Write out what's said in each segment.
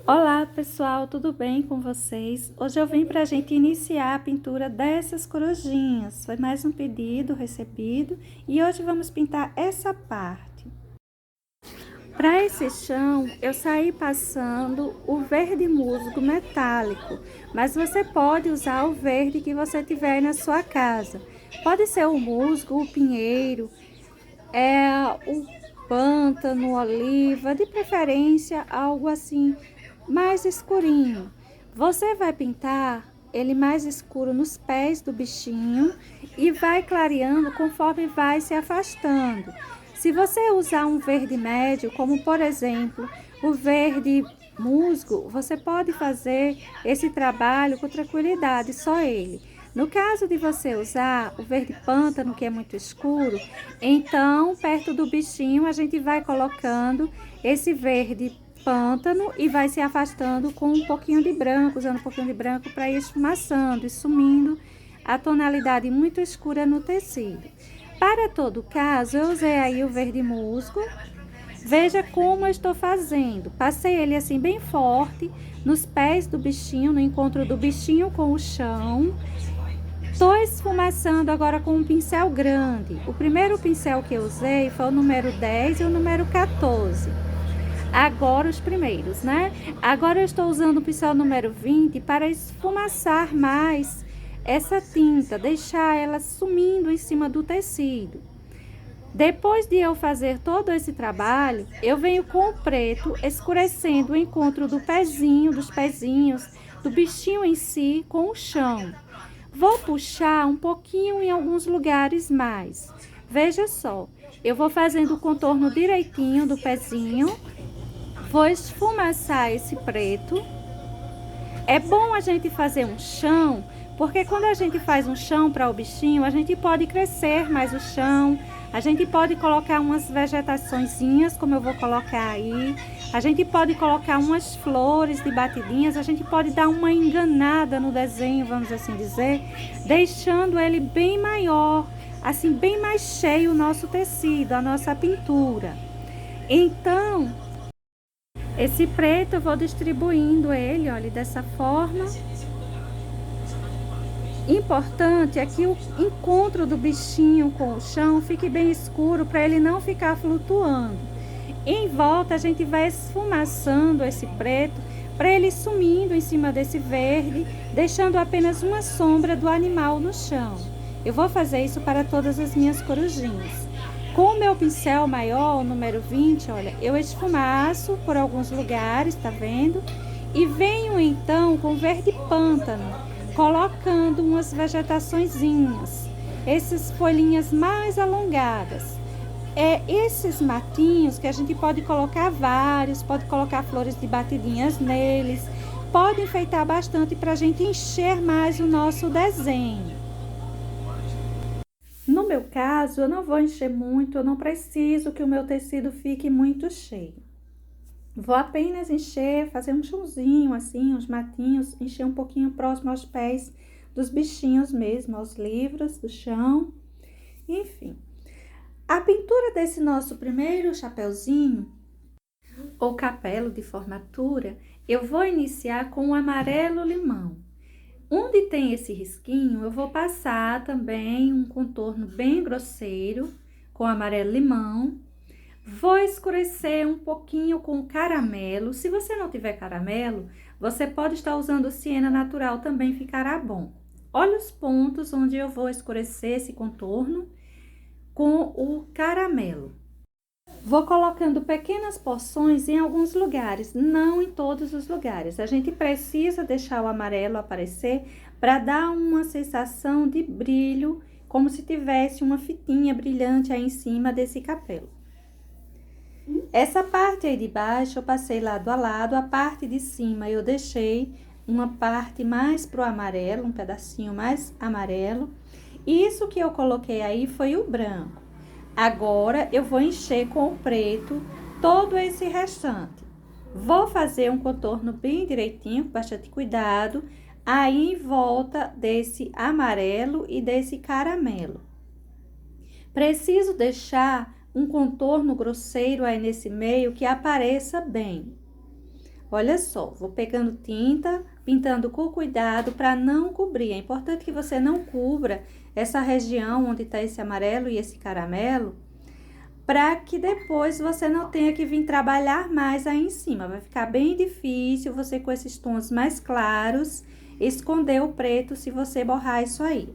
Olá pessoal, tudo bem com vocês? Hoje eu vim para a gente iniciar a pintura dessas corujinhas. Foi mais um pedido recebido e hoje vamos pintar essa parte. Para esse chão, eu saí passando o verde musgo metálico, mas você pode usar o verde que você tiver aí na sua casa. Pode ser o musgo, o pinheiro, o pântano, oliva, de preferência algo assim mais escurinho. Você vai pintar ele mais escuro nos pés do bichinho e vai clareando conforme vai se afastando. Se você usar um verde médio, como por exemplo o verde musgo, você pode fazer esse trabalho com tranquilidade, só ele. No caso de você usar o verde pântano, que é muito escuro, então perto do bichinho a gente vai colocando esse verde pântano e vai se afastando com um pouquinho de branco, usando um pouquinho de branco para ir esfumaçando e sumindo a tonalidade muito escura no tecido. Para todo caso, eu usei aí o verde musgo. Veja como eu estou fazendo. Passei ele assim bem forte nos pés do bichinho, no encontro do bichinho com o chão. Estou esfumaçando agora com um pincel grande. O primeiro pincel que eu usei foi o número 10 e o número 14. Agora os primeiros, né? Agora eu estou usando o pincel número 20 para esfumaçar mais essa tinta, deixar ela sumindo em cima do tecido. Depois de eu fazer todo esse trabalho, eu venho com o preto escurecendo o encontro do pezinho, dos pezinhos, do bichinho em si com o chão. Vou puxar um pouquinho em alguns lugares mais. Veja só, eu vou fazendo o contorno direitinho do pezinho, vou esfumaçar esse preto. É bom a gente fazer um chão, porque quando a gente faz um chão para o bichinho, a gente pode crescer mais o chão, a gente pode colocar umas vegetaçõezinhas, como eu vou colocar aí, a gente pode colocar umas flores de batidinhas, a gente pode dar uma enganada no desenho, vamos assim dizer, deixando ele bem maior, assim, bem mais cheio o nosso tecido, a nossa pintura. Então, esse preto eu vou distribuindo ele, olha, dessa forma. Importante é que o encontro do bichinho com o chão fique bem escuro para ele não ficar flutuando. Em volta a gente vai esfumaçando esse preto para ele sumindo em cima desse verde, deixando apenas uma sombra do animal no chão. Eu vou fazer isso para todas as minhas corujinhas. Com o meu pincel maior, o número 20, olha, eu esfumaço por alguns lugares, tá vendo? E venho então com verde pântano, colocando umas vegetaçõezinhas, essas folhinhas mais alongadas. Esses matinhos que a gente pode colocar vários, pode colocar flores de batidinhas neles, pode enfeitar bastante para a gente encher mais o nosso desenho. No meu caso, eu não vou encher muito, eu não preciso que o meu tecido fique muito cheio. Vou apenas encher, fazer um chãozinho assim, uns matinhos, encher um pouquinho próximo aos pés dos bichinhos mesmo, aos livros do chão, enfim. A pintura desse nosso primeiro chapeuzinho, ou capelo de formatura, eu vou iniciar com o amarelo limão. Onde tem esse risquinho, eu vou passar também um contorno bem grosseiro com amarelo limão. Vou escurecer um pouquinho com caramelo. Se você não tiver caramelo, você pode estar usando siena natural, também ficará bom. Olha os pontos onde eu vou escurecer esse contorno com o caramelo. Vou colocando pequenas porções em alguns lugares, não em todos os lugares. A gente precisa deixar o amarelo aparecer para dar uma sensação de brilho, como se tivesse uma fitinha brilhante aí em cima desse capelo. Essa parte aí de baixo eu passei lado a lado, a parte de cima eu deixei uma parte mais pro amarelo, um pedacinho mais amarelo. Isso que eu coloquei aí foi o branco. Agora, eu vou encher com o preto todo esse restante. Vou fazer um contorno bem direitinho, com bastante cuidado, aí em volta desse amarelo e desse caramelo. Preciso deixar um contorno grosseiro aí nesse meio que apareça bem. Olha só, vou pegando tinta, pintando com cuidado para não cobrir. É importante que você não cubra essa região onde está esse amarelo e esse caramelo, para que depois você não tenha que vir trabalhar mais aí em cima. Vai ficar bem difícil você com esses tons mais claros esconder o preto se você borrar isso aí.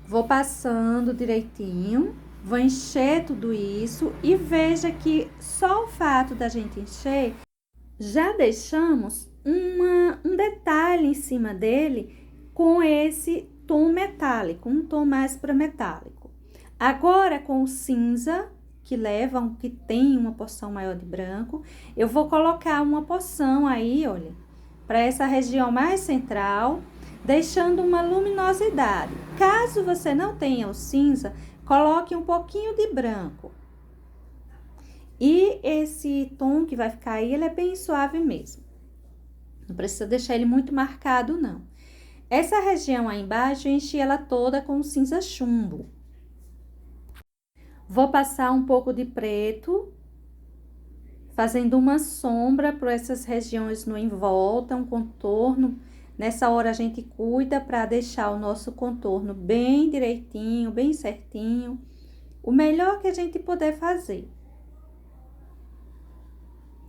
Vou passando direitinho, vou encher tudo isso e veja que só o fato da gente encher, já deixamos um detalhe em cima dele com esse tom metálico, um tom mais para metálico. Agora, com o cinza, que tem uma porção maior de branco, eu vou colocar uma porção aí, olha, para essa região mais central, deixando uma luminosidade. Caso você não tenha o cinza, coloque um pouquinho de branco. E esse tom que vai ficar aí, ele é bem suave mesmo. Não precisa deixar ele muito marcado, não. Essa região aí embaixo, eu enchi ela toda com cinza chumbo. Vou passar um pouco de preto, fazendo uma sombra por essas regiões no em volta, um contorno. Nessa hora a gente cuida para deixar o nosso contorno bem direitinho, bem certinho. O melhor que a gente puder fazer.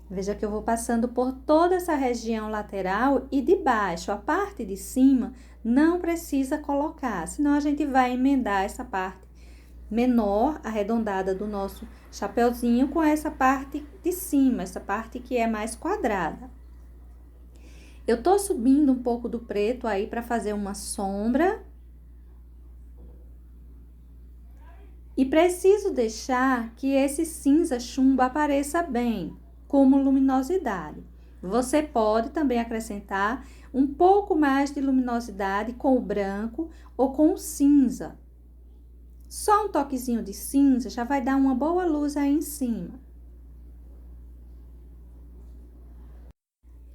Veja que eu vou passando por toda essa região lateral e de baixo. A parte de cima não precisa colocar, senão a gente vai emendar essa parte menor, arredondada do nosso chapeuzinho com essa parte de cima, essa parte que é mais quadrada. Eu tô subindo um pouco do preto aí para fazer uma sombra. E preciso deixar que esse cinza chumbo apareça bem, como luminosidade. Você pode também acrescentar um pouco mais de luminosidade com o branco ou com o cinza. Só um toquezinho de cinza já vai dar uma boa luz aí em cima.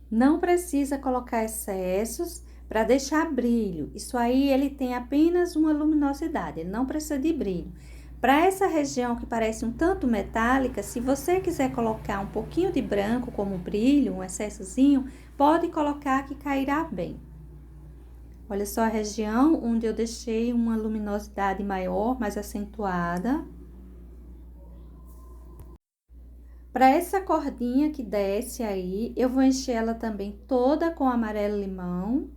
Não precisa colocar excessos para deixar brilho. Isso aí ele tem apenas uma luminosidade, ele não precisa de brilho. Para essa região que parece um tanto metálica, se você quiser colocar um pouquinho de branco como brilho, um excessozinho, pode colocar que cairá bem. Olha só a região onde eu deixei uma luminosidade maior, mais acentuada. Para essa cordinha que desce aí, eu vou encher ela também toda com amarelo-limão.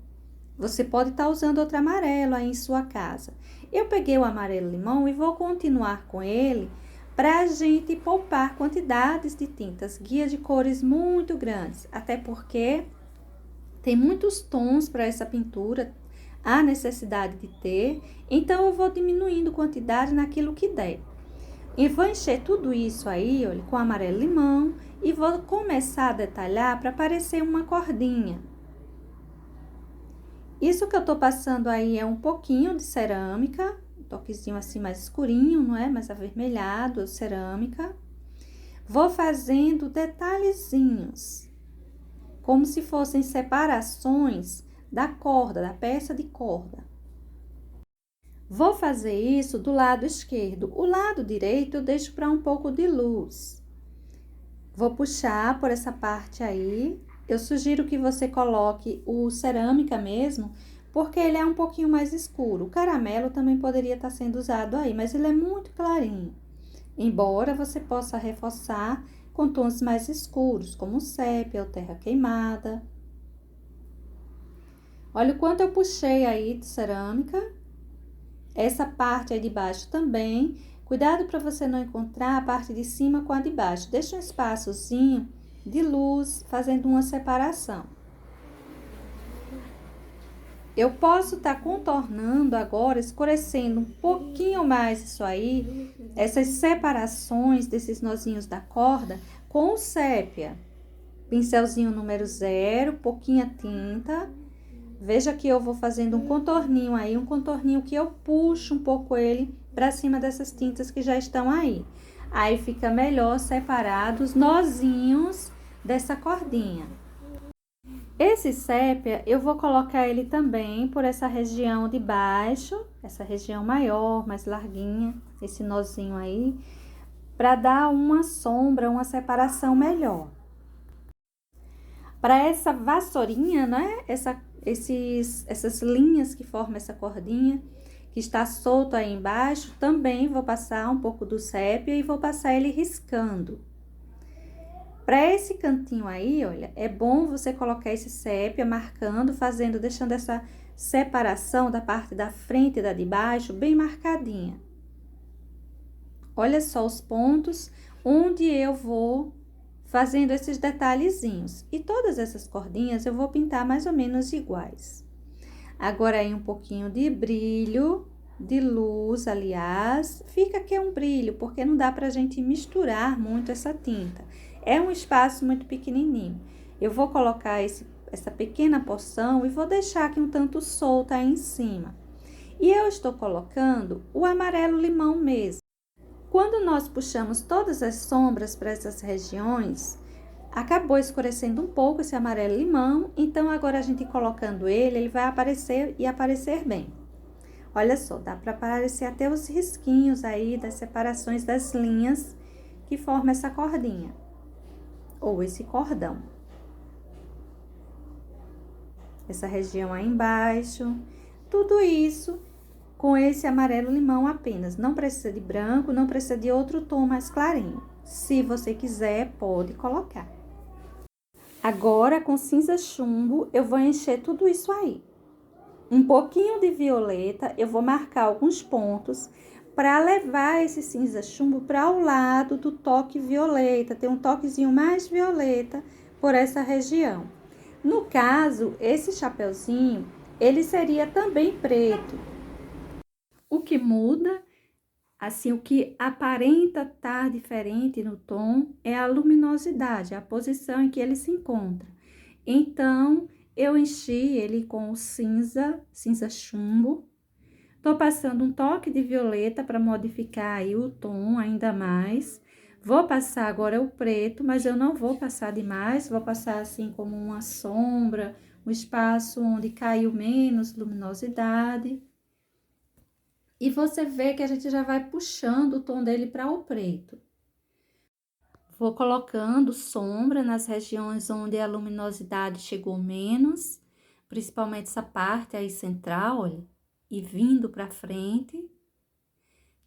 Você pode estar usando outro amarelo aí em sua casa. Eu peguei o amarelo-limão e vou continuar com ele para a gente poupar quantidades de tintas, guia de cores muito grandes, até porque tem muitos tons para essa pintura, há necessidade de ter, então eu vou diminuindo quantidade naquilo que der. E vou encher tudo isso aí, olha, com amarelo-limão e vou começar a detalhar para parecer uma cordinha. Isso que eu tô passando aí é um pouquinho de cerâmica, um toquezinho assim mais escurinho, não é? Mais avermelhado, cerâmica. Vou fazendo detalhezinhos, como se fossem separações da corda, da peça de corda. Vou fazer isso do lado esquerdo. O lado direito eu deixo para um pouco de luz. Vou puxar por essa parte aí. Eu sugiro que você coloque o cerâmica mesmo, porque ele é um pouquinho mais escuro. O caramelo também poderia estar sendo usado aí, mas ele é muito clarinho. Embora você possa reforçar com tons mais escuros, como sépia ou terra queimada. Olha o quanto eu puxei aí de cerâmica. Essa parte aí de baixo também. Cuidado para você não encontrar a parte de cima com a de baixo. Deixa um espaçozinho de luz, fazendo uma separação. Eu posso estar contornando agora, escurecendo um pouquinho mais isso aí, essas separações desses nozinhos da corda com o sépia. Pincelzinho número 0, pouquinha tinta. Veja que eu vou fazendo um contorninho aí, um contorninho que eu puxo um pouco ele para cima dessas tintas que já estão aí. Aí fica melhor separado os nozinhos dessa cordinha. Esse sépia, eu vou colocar ele também por essa região de baixo, essa região maior, mais larguinha, esse nozinho aí, para dar uma sombra, uma separação melhor. Para essa vassourinha, né? Essas linhas que formam essa cordinha, que está solto aí embaixo, também vou passar um pouco do sépia e vou passar ele riscando. Para esse cantinho aí, olha, é bom você colocar esse sépia marcando, deixando essa separação da parte da frente e da de baixo bem marcadinha. Olha só os pontos onde eu vou fazendo esses detalhezinhos. E todas essas cordinhas eu vou pintar mais ou menos iguais. Agora aí um pouquinho de brilho, de luz, aliás, fica que é um brilho, porque não dá pra gente misturar muito essa tinta. É um espaço muito pequenininho. Eu vou colocar essa pequena porção e vou deixar aqui um tanto solta aí em cima. E eu estou colocando o amarelo limão mesmo. Quando nós puxamos todas as sombras para essas regiões, acabou escurecendo um pouco esse amarelo limão, então agora a gente colocando ele vai aparecer e aparecer bem. Olha só, dá para aparecer até os risquinhos aí das separações das linhas que formam essa cordinha, ou esse cordão. Essa região aí embaixo, tudo isso com esse amarelo limão apenas. Não precisa de branco, não precisa de outro tom mais clarinho. Se você quiser, pode colocar. Agora, com cinza chumbo, eu vou encher tudo isso aí. Um pouquinho de violeta, eu vou marcar alguns pontos para levar esse cinza chumbo para o lado do toque violeta. Tem um toquezinho mais violeta por essa região. No caso, esse chapeuzinho, ele seria também preto. O que muda, assim, o que aparenta estar diferente no tom é a luminosidade, a posição em que ele se encontra. Então, eu enchi ele com o cinza chumbo. Tô passando um toque de violeta para modificar aí o tom ainda mais. Vou passar agora o preto, mas eu não vou passar demais, vou passar assim como uma sombra, um espaço onde caiu menos luminosidade. E você vê que a gente já vai puxando o tom dele para o preto. Vou colocando sombra nas regiões onde a luminosidade chegou menos, principalmente essa parte aí central, olha, e vindo para frente.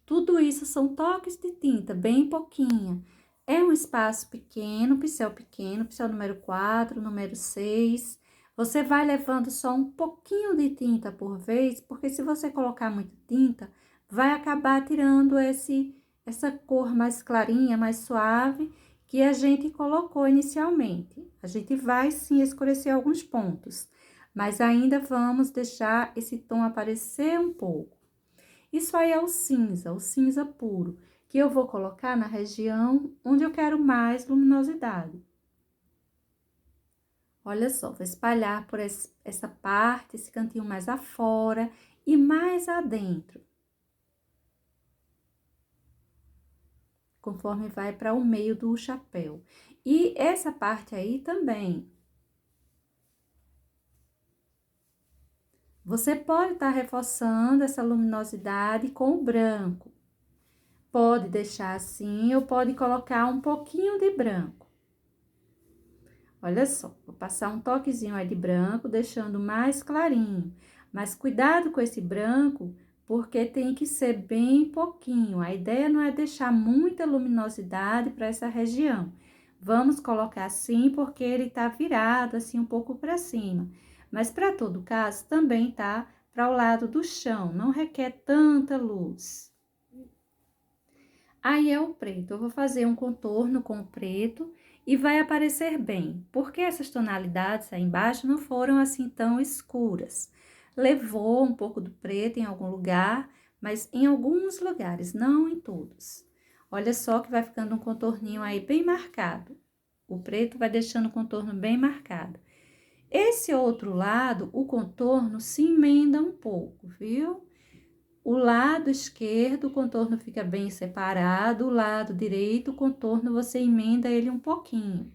Tudo isso são toques de tinta, bem pouquinho. É um espaço pequeno, pincel número 4, número 6. Você vai levando só um pouquinho de tinta por vez, porque se você colocar muita tinta, vai acabar tirando essa cor mais clarinha, mais suave, que a gente colocou inicialmente. A gente vai sim escurecer alguns pontos, mas ainda vamos deixar esse tom aparecer um pouco. Isso aí é o cinza puro, que eu vou colocar na região onde eu quero mais luminosidade. Olha só, vou espalhar por essa parte, esse cantinho mais afora e mais adentro. Conforme vai para o meio do chapéu. E essa parte aí também. Você pode estar reforçando essa luminosidade com o branco. Pode deixar assim, ou pode colocar um pouquinho de branco. Olha só, vou passar um toquezinho aí de branco, deixando mais clarinho. Mas cuidado com esse branco, porque tem que ser bem pouquinho. A ideia não é deixar muita luminosidade para essa região. Vamos colocar assim, porque ele tá virado assim um pouco para cima. Mas para todo caso, também tá para o lado do chão, não requer tanta luz. Aí é o preto, eu vou fazer um contorno com o preto e vai aparecer bem, porque essas tonalidades aí embaixo não foram assim tão escuras. Levou um pouco do preto em algum lugar, mas em alguns lugares, não em todos. Olha só que vai ficando um contorninho aí bem marcado. O preto vai deixando o contorno bem marcado. Esse outro lado, o contorno se emenda um pouco, viu? O lado esquerdo, o contorno fica bem separado, o lado direito, o contorno você emenda ele um pouquinho.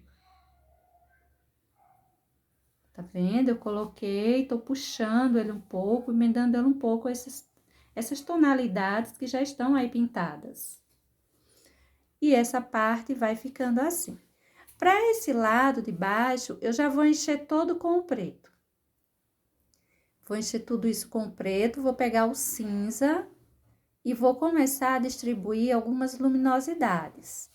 Tá vendo? Eu coloquei, tô puxando ele um pouco, emendando ele um pouco essas tonalidades que já estão aí pintadas. E essa parte vai ficando assim. Para esse lado de baixo, eu já vou encher todo com o preto. Vou encher tudo isso com o preto, vou pegar o cinza e vou começar a distribuir algumas luminosidades.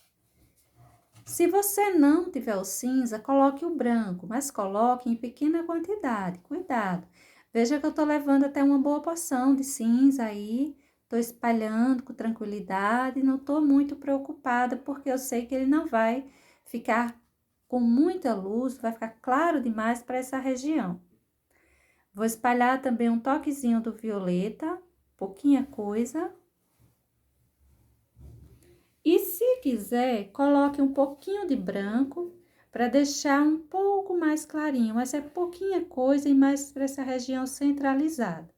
Se você não tiver o cinza, coloque o branco, mas coloque em pequena quantidade, cuidado. Veja que eu tô levando até uma boa porção de cinza aí, tô espalhando com tranquilidade, não tô muito preocupada, porque eu sei que ele não vai ficar com muita luz, vai ficar claro demais para essa região. Vou espalhar também um toquezinho do violeta, pouquinha coisa. E se quiser, coloque um pouquinho de branco para deixar um pouco mais clarinho, mas é pouquinha coisa e mais para essa região centralizada.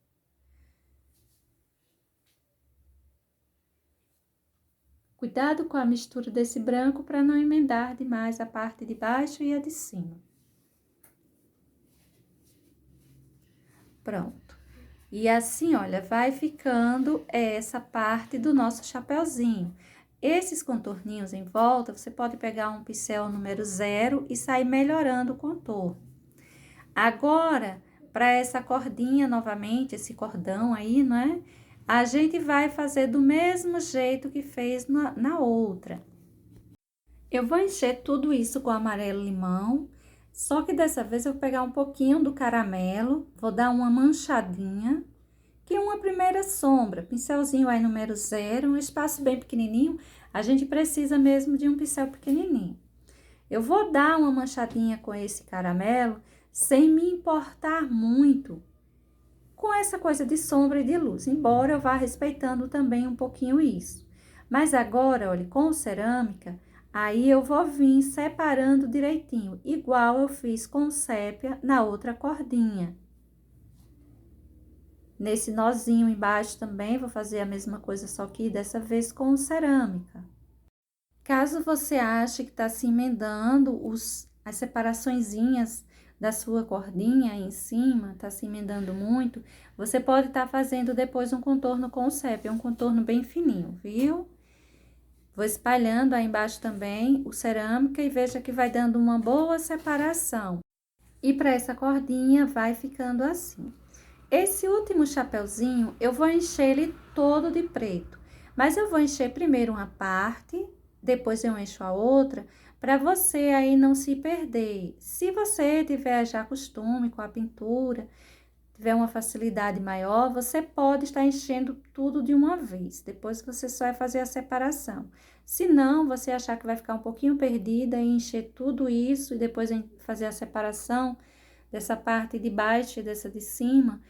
Cuidado com a mistura desse branco para não emendar demais a parte de baixo e a de cima. Pronto. E assim, olha, vai ficando essa parte do nosso chapeuzinho. Esses contorninhos em volta, você pode pegar um pincel número 0 e sair melhorando o contorno. Agora, para essa cordinha novamente, esse cordão aí, né? A gente vai fazer do mesmo jeito que fez na outra. Eu vou encher tudo isso com amarelo limão, só que dessa vez eu vou pegar um pouquinho do caramelo, vou dar uma manchadinha, que uma primeira sombra, pincelzinho aí número 0, um espaço bem pequenininho, a gente precisa mesmo de um pincel pequenininho. Eu vou dar uma manchadinha com esse caramelo, sem me importar muito com essa coisa de sombra e de luz, embora eu vá respeitando também um pouquinho isso. Mas agora, olha, com cerâmica, aí eu vou vir separando direitinho, igual eu fiz com sépia na outra cordinha. Nesse nozinho embaixo também, vou fazer a mesma coisa, só que dessa vez com cerâmica. Caso você ache que tá se emendando as separaçõezinhas da sua cordinha aí em cima, tá se emendando muito, você pode estar fazendo depois um contorno com sépia, um contorno bem fininho, viu? Vou espalhando aí embaixo também o cerâmica e veja que vai dando uma boa separação. E para essa cordinha vai ficando assim. Esse último chapeuzinho, eu vou encher ele todo de preto, mas eu vou encher primeiro uma parte, depois eu encho a outra, para você aí não se perder. Se você tiver já costume com a pintura, tiver uma facilidade maior, você pode estar enchendo tudo de uma vez, depois você só vai fazer a separação. Se não, você achar que vai ficar um pouquinho perdida e encher tudo isso e depois fazer a separação dessa parte de baixo e dessa de cima,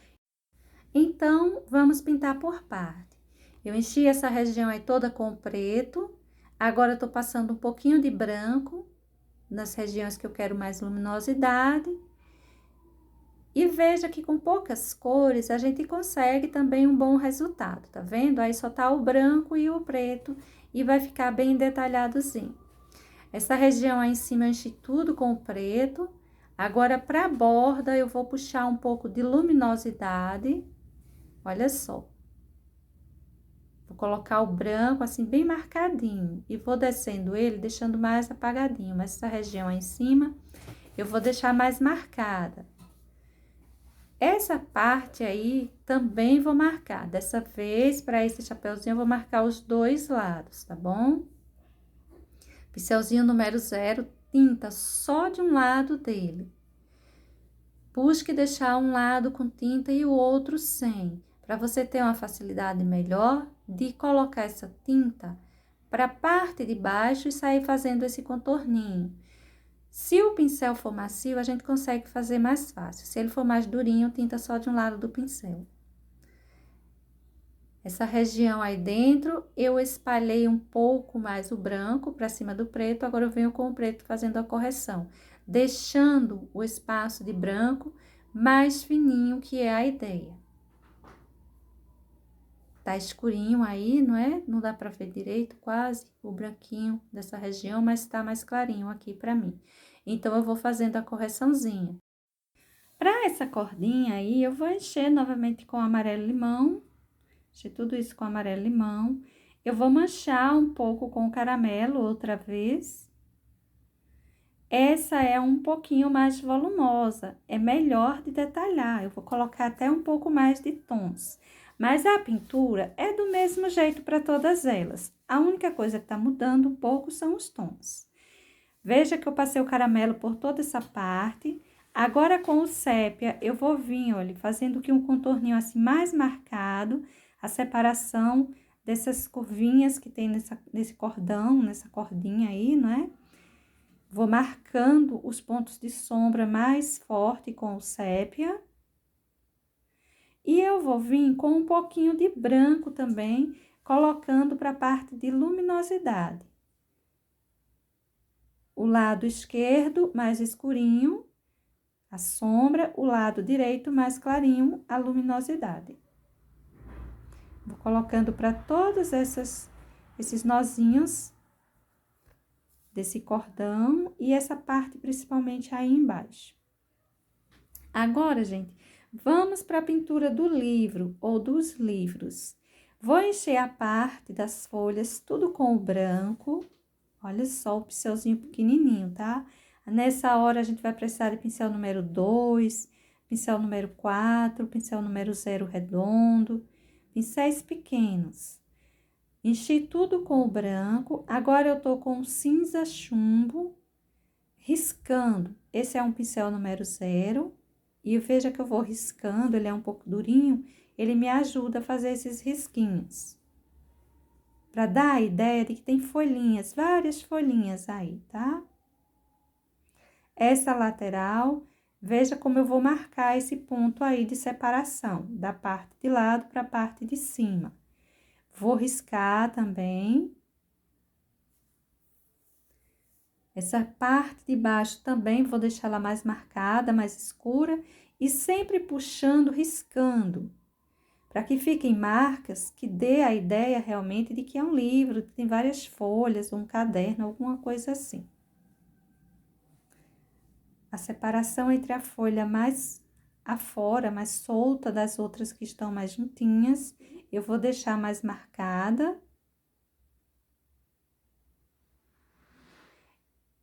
então, vamos pintar por parte. Eu enchi essa região aí toda com preto, agora eu tô passando um pouquinho de branco nas regiões que eu quero mais luminosidade. E veja que com poucas cores a gente consegue também um bom resultado, tá vendo? Aí só tá o branco e o preto e vai ficar bem detalhadozinho. Essa região aí em cima eu enchi tudo com o preto. Agora, pra borda, eu vou puxar um pouco de luminosidade. Olha só. Vou colocar o branco assim bem marcadinho e vou descendo ele, deixando mais apagadinho, mas essa região aí em cima eu vou deixar mais marcada. Essa parte aí também vou marcar. Dessa vez, para esse chapeuzinho, eu vou marcar os dois lados, tá bom? Pincelzinho número 0, tinta só de um lado dele. Busque deixar um lado com tinta e o outro sem, para você ter uma facilidade melhor de colocar essa tinta para a parte de baixo e sair fazendo esse contorninho. Se o pincel for macio, a gente consegue fazer mais fácil. Se ele for mais durinho, tinta só de um lado do pincel. Essa região aí dentro, eu espalhei um pouco mais o branco para cima do preto, agora eu venho com o preto fazendo a correção, deixando o espaço de branco mais fininho, que é a ideia. Tá escurinho aí, não é? Não dá pra ver direito quase o branquinho dessa região, mas tá mais clarinho aqui pra mim. Então, eu vou fazendo a correçãozinha. Pra essa cordinha aí, eu vou encher novamente com amarelo limão. Encher tudo isso com amarelo limão. Eu vou manchar um pouco com caramelo outra vez. Essa é um pouquinho mais volumosa, é melhor de detalhar, eu vou colocar até um pouco mais de tons. Mas a pintura é do mesmo jeito para todas elas. A única coisa que está mudando um pouco são os tons. Veja que eu passei o caramelo por toda essa parte. Agora, com o sépia, eu vou vir, olha, fazendo aqui um contorninho assim mais marcado, a separação dessas curvinhas que tem nesse cordão, nessa cordinha aí, não é? Vou marcando os pontos de sombra mais forte com o sépia. E eu vou vir com um pouquinho de branco também, colocando para a parte de luminosidade. O lado esquerdo mais escurinho, a sombra, o lado direito mais clarinho, a luminosidade. Vou colocando para todos esses nozinhos desse cordão e essa parte principalmente aí embaixo. Agora, gente, vamos para a pintura do livro ou dos livros. Vou encher a parte das folhas tudo com o branco. Olha só o pincelzinho pequenininho, tá? Nessa hora, a gente vai precisar de pincel número 2, pincel número 4, pincel número 0 redondo, pincéis pequenos. Enchi tudo com o branco. Agora, eu tô com o cinza chumbo, riscando. Esse é um pincel número 0. E veja que eu vou riscando, ele é um pouco durinho, ele me ajuda a fazer esses risquinhos. Para dar a ideia de que tem folhinhas, várias folhinhas aí, tá? Essa lateral, veja como eu vou marcar esse ponto aí de separação, da parte de lado para a parte de cima. Vou riscar também. Essa parte de baixo também vou deixar ela mais marcada, mais escura, e sempre puxando, riscando, para que fiquem marcas que dê a ideia realmente de que é um livro, que tem várias folhas, um caderno, alguma coisa assim. A separação entre a folha mais afora, mais solta das outras que estão mais juntinhas, eu vou deixar mais marcada.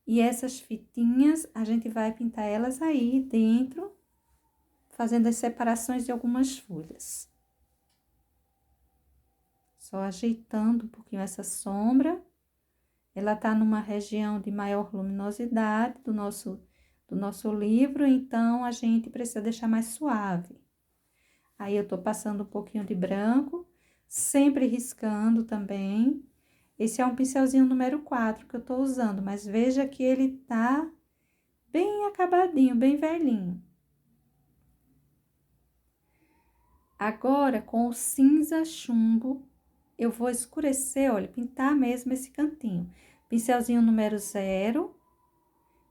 E essas fitinhas, a gente vai pintar elas aí dentro, fazendo as separações de algumas folhas. Só ajeitando um pouquinho essa sombra. Ela tá numa região de maior luminosidade do nosso livro, então a gente precisa deixar mais suave. Aí eu tô passando um pouquinho de branco, sempre riscando também. Esse é um pincelzinho número 4 que eu tô usando, mas veja que ele tá bem acabadinho, bem velhinho. Agora, com o cinza chumbo, eu vou escurecer, olha, pintar mesmo esse cantinho. Pincelzinho número 0,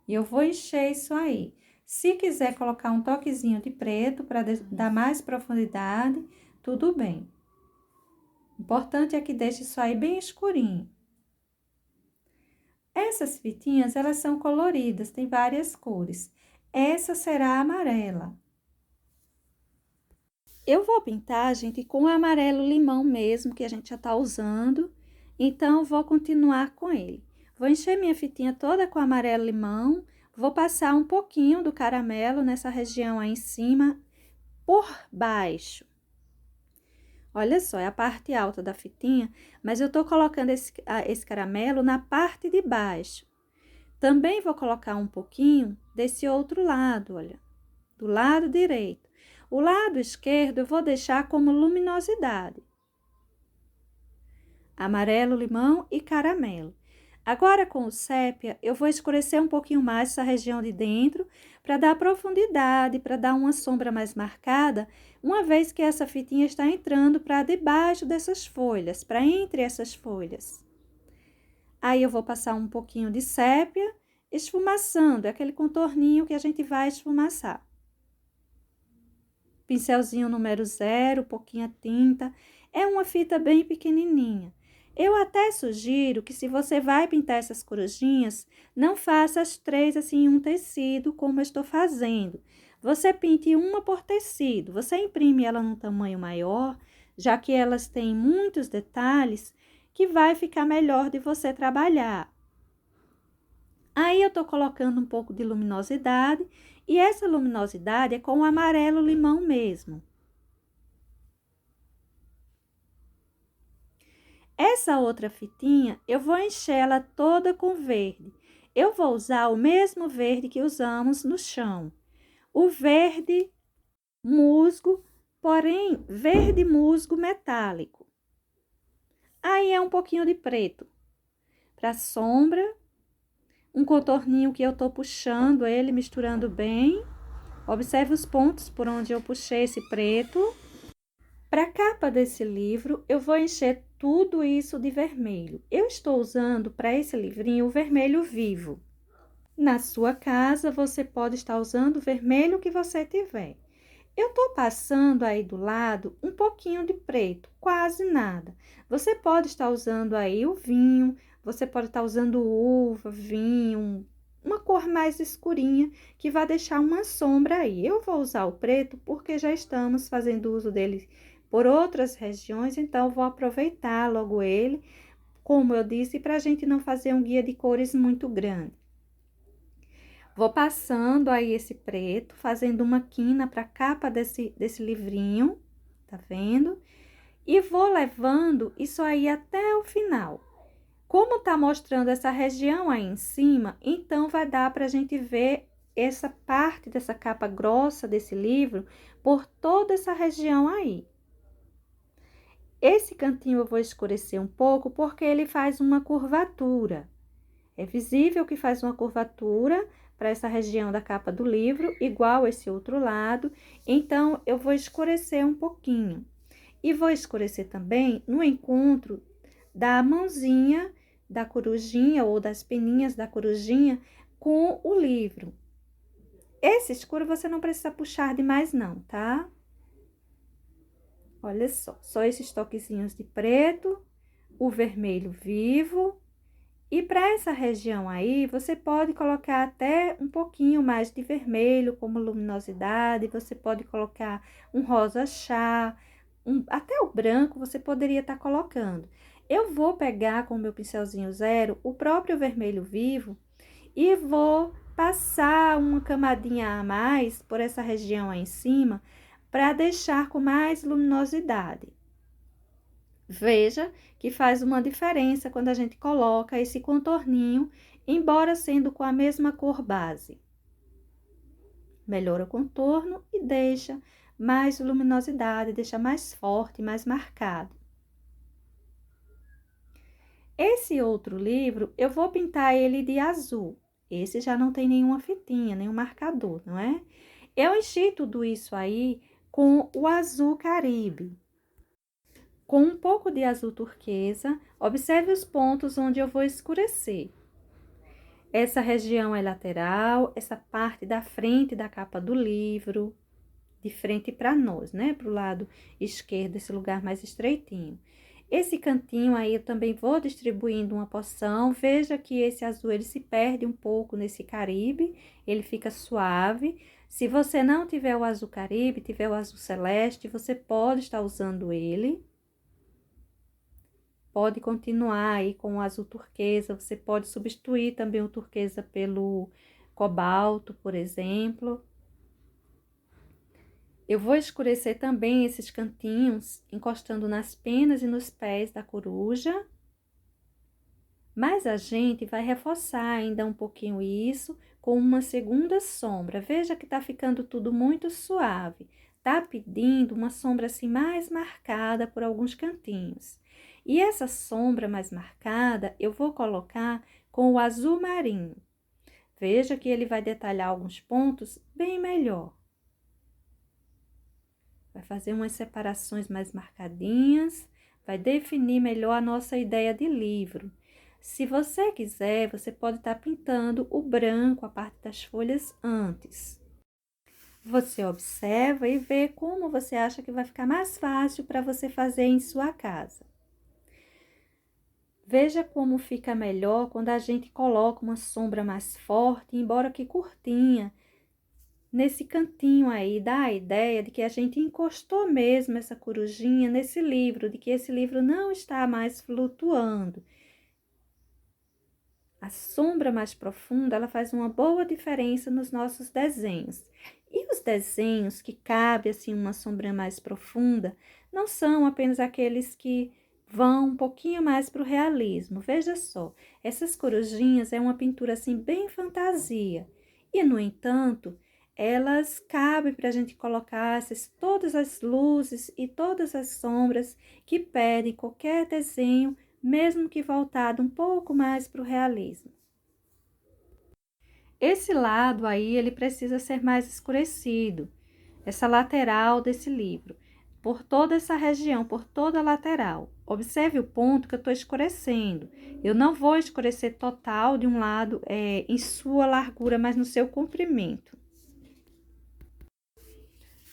e eu vou encher isso aí. Se quiser colocar um toquezinho de preto para dar mais profundidade, tudo bem. O importante é que deixe isso aí bem escurinho. Essas fitinhas, elas são coloridas, tem várias cores. Essa será a amarela. Eu vou pintar, gente, com o amarelo limão mesmo, que a gente já tá usando. Então, vou continuar com ele. Vou encher minha fitinha toda com amarelo limão. Vou passar um pouquinho do caramelo nessa região aí em cima, por baixo. Olha só, é a parte alta da fitinha, mas eu tô colocando esse caramelo na parte de baixo. Também vou colocar um pouquinho desse outro lado, olha, do lado direito. O lado esquerdo eu vou deixar como luminosidade. Amarelo, limão e caramelo. Agora, com o sépia, eu vou escurecer um pouquinho mais essa região de dentro, para dar profundidade, para dar uma sombra mais marcada, uma vez que essa fitinha está entrando para debaixo dessas folhas, para entre essas folhas. Aí, eu vou passar um pouquinho de sépia, esfumaçando, é aquele contorninho que a gente vai esfumaçar. Pincelzinho número 0, pouquinha tinta, é uma fita bem pequenininha. Eu até sugiro que, se você vai pintar essas corujinhas, não faça as 3 assim em um tecido, como eu estou fazendo. Você pinte uma por tecido, você imprime ela num tamanho maior, já que elas têm muitos detalhes, que vai ficar melhor de você trabalhar. Aí eu tô colocando um pouco de luminosidade e essa luminosidade é com o amarelo limão mesmo. Essa outra fitinha, eu vou encher ela toda com verde. Eu vou usar o mesmo verde que usamos no chão. O verde musgo, porém verde musgo metálico. Aí é um pouquinho de preto para sombra, um contorninho que eu tô puxando ele, misturando bem. Observe os pontos por onde eu puxei esse preto. Para a capa desse livro, eu vou encher tudo isso de vermelho. Eu estou usando para esse livrinho o vermelho vivo. Na sua casa, você pode estar usando o vermelho que você tiver. Eu tô passando aí do lado um pouquinho de preto, quase nada. Você pode estar usando aí o vinho, você pode estar usando uva, vinho, uma cor mais escurinha, que vai deixar uma sombra aí. Eu vou usar o preto porque já estamos fazendo uso dele por outras regiões, então vou aproveitar logo ele, como eu disse, para a gente não fazer um guia de cores muito grande. Vou passando aí esse preto, fazendo uma quina para a capa desse livrinho, tá vendo? E vou levando isso aí até o final. Como tá mostrando essa região aí em cima, então vai dar pra gente ver essa parte dessa capa grossa desse livro por toda essa região aí. Esse cantinho eu vou escurecer um pouco porque ele faz uma curvatura. É visível que faz uma curvatura para essa região da capa do livro, igual esse outro lado. Então, eu vou escurecer um pouquinho. E vou escurecer também no encontro da mãozinha da corujinha ou das peninhas da corujinha com o livro. Esse escuro você não precisa puxar demais não, tá? Olha só esses toquezinhos de preto, o vermelho vivo. E para essa região aí, você pode colocar até um pouquinho mais de vermelho como luminosidade, você pode colocar um rosa chá, até o branco você poderia estar colocando. Eu vou pegar com o meu pincelzinho zero o próprio vermelho vivo e vou passar uma camadinha a mais por essa região aí em cima para deixar com mais luminosidade. Veja que faz uma diferença quando a gente coloca esse contorninho, embora sendo com a mesma cor base. Melhora o contorno e deixa mais luminosidade, deixa mais forte, mais marcado. Esse outro livro, eu vou pintar ele de azul. Esse já não tem nenhuma fitinha, nenhum marcador, não é? Eu enchi tudo isso aí com o azul Caribe. Com um pouco de azul turquesa, observe os pontos onde eu vou escurecer. Essa região é lateral, essa parte da frente da capa do livro, de frente para nós, né? Para o lado esquerdo, esse lugar mais estreitinho. Esse cantinho aí eu também vou distribuindo uma porção. Veja que esse azul ele se perde um pouco nesse Caribe, ele fica suave. Se você não tiver o azul Caribe, tiver o azul celeste, você pode estar usando ele. Pode continuar aí com o azul turquesa, você pode substituir também o turquesa pelo cobalto, por exemplo. Eu vou escurecer também esses cantinhos, encostando nas penas e nos pés da coruja. Mas a gente vai reforçar ainda um pouquinho isso com uma segunda sombra. Veja que tá ficando tudo muito suave. Tá pedindo uma sombra assim mais marcada por alguns cantinhos. E essa sombra mais marcada eu vou colocar com o azul marinho. Veja que ele vai detalhar alguns pontos bem melhor. Vai fazer umas separações mais marcadinhas, vai definir melhor a nossa ideia de livro. Se você quiser, você pode estar pintando o branco, a parte das folhas antes. Você observa e vê como você acha que vai ficar mais fácil para você fazer em sua casa. Veja como fica melhor quando a gente coloca uma sombra mais forte, embora que curtinha, nesse cantinho aí, dá a ideia de que a gente encostou mesmo essa corujinha nesse livro, de que esse livro não está mais flutuando. a sombra mais profunda, ela faz uma boa diferença nos nossos desenhos. E os desenhos que cabe assim uma sombra mais profunda, não são apenas aqueles que vão um pouquinho mais para o realismo. Veja só, essas corujinhas é uma pintura assim bem fantasia. E, no entanto, elas cabem para a gente colocar todas as luzes e todas as sombras que pedem qualquer desenho, mesmo que voltado um pouco mais para o realismo. Esse lado aí, ele precisa ser mais escurecido, essa lateral desse livro, por toda essa região, por toda a lateral. Observe o ponto que eu estou escurecendo. Eu não vou escurecer total de um lado em sua largura, mas no seu comprimento.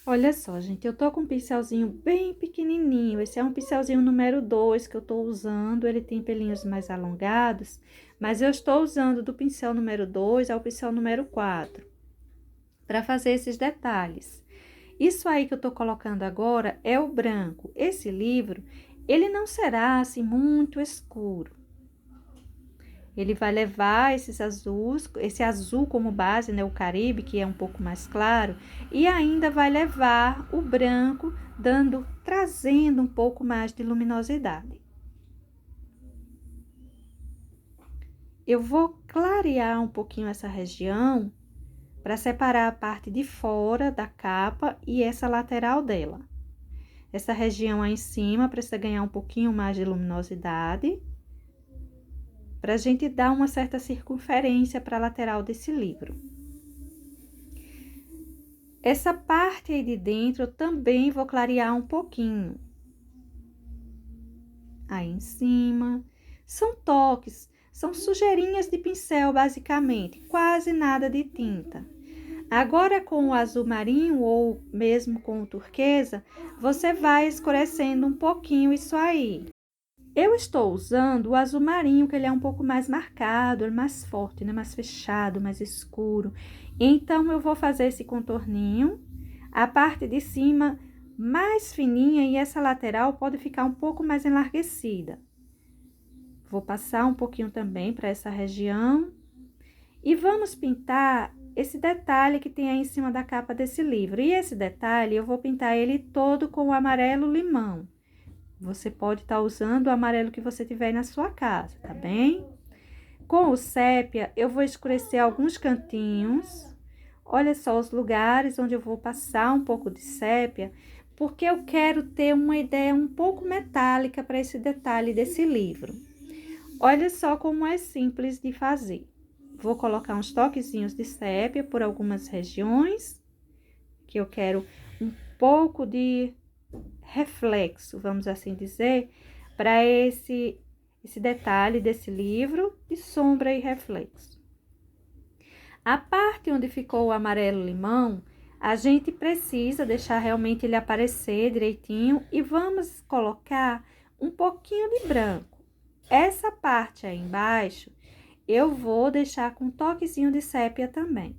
Olha só, gente, eu tô com um pincelzinho bem pequenininho. Esse é um pincelzinho número 2 que eu tô usando. Ele tem pelinhos mais alongados, mas eu estou usando do pincel número 2 ao pincel número 4 para fazer esses detalhes. Isso aí que eu tô colocando agora é o branco. Esse livro, ele não será assim muito escuro. Ele vai levar esses azuis, esse azul como base, né, o Caribe, que é um pouco mais claro, e ainda vai levar o branco, trazendo um pouco mais de luminosidade. Eu vou clarear um pouquinho essa região para separar a parte de fora da capa e essa lateral dela. Essa região aí em cima precisa ganhar um pouquinho mais de luminosidade, para a gente dar uma certa circunferência para a lateral desse livro. Essa parte aí de dentro eu também vou clarear um pouquinho. Aí em cima, são toques, são sujeirinhas de pincel basicamente, quase nada de tinta. Agora com o azul marinho ou mesmo com o turquesa, você vai escurecendo um pouquinho isso aí. Eu estou usando o azul marinho, que ele é um pouco mais marcado, mais forte, né? Mais fechado, mais escuro. Então, eu vou fazer esse contorninho, a parte de cima mais fininha e essa lateral pode ficar um pouco mais enlarguecida. Vou passar um pouquinho também para essa região. E vamos pintar esse detalhe que tem aí em cima da capa desse livro. E esse detalhe, eu vou pintar ele todo com o amarelo limão. Você pode estar usando o amarelo que você tiver na sua casa, tá bem? Com o sépia, eu vou escurecer alguns cantinhos. Olha só os lugares onde eu vou passar um pouco de sépia, porque eu quero ter uma ideia um pouco metálica para esse detalhe desse livro. Olha só como é simples de fazer. Vou colocar uns toquezinhos de sépia por algumas regiões, que eu quero um pouco de reflexo, vamos assim dizer, para esse detalhe desse livro de sombra e reflexo. A parte onde ficou o amarelo limão, a gente precisa deixar realmente ele aparecer direitinho e vamos colocar um pouquinho de branco. Essa parte aí embaixo, eu vou deixar com um toquezinho de sépia também.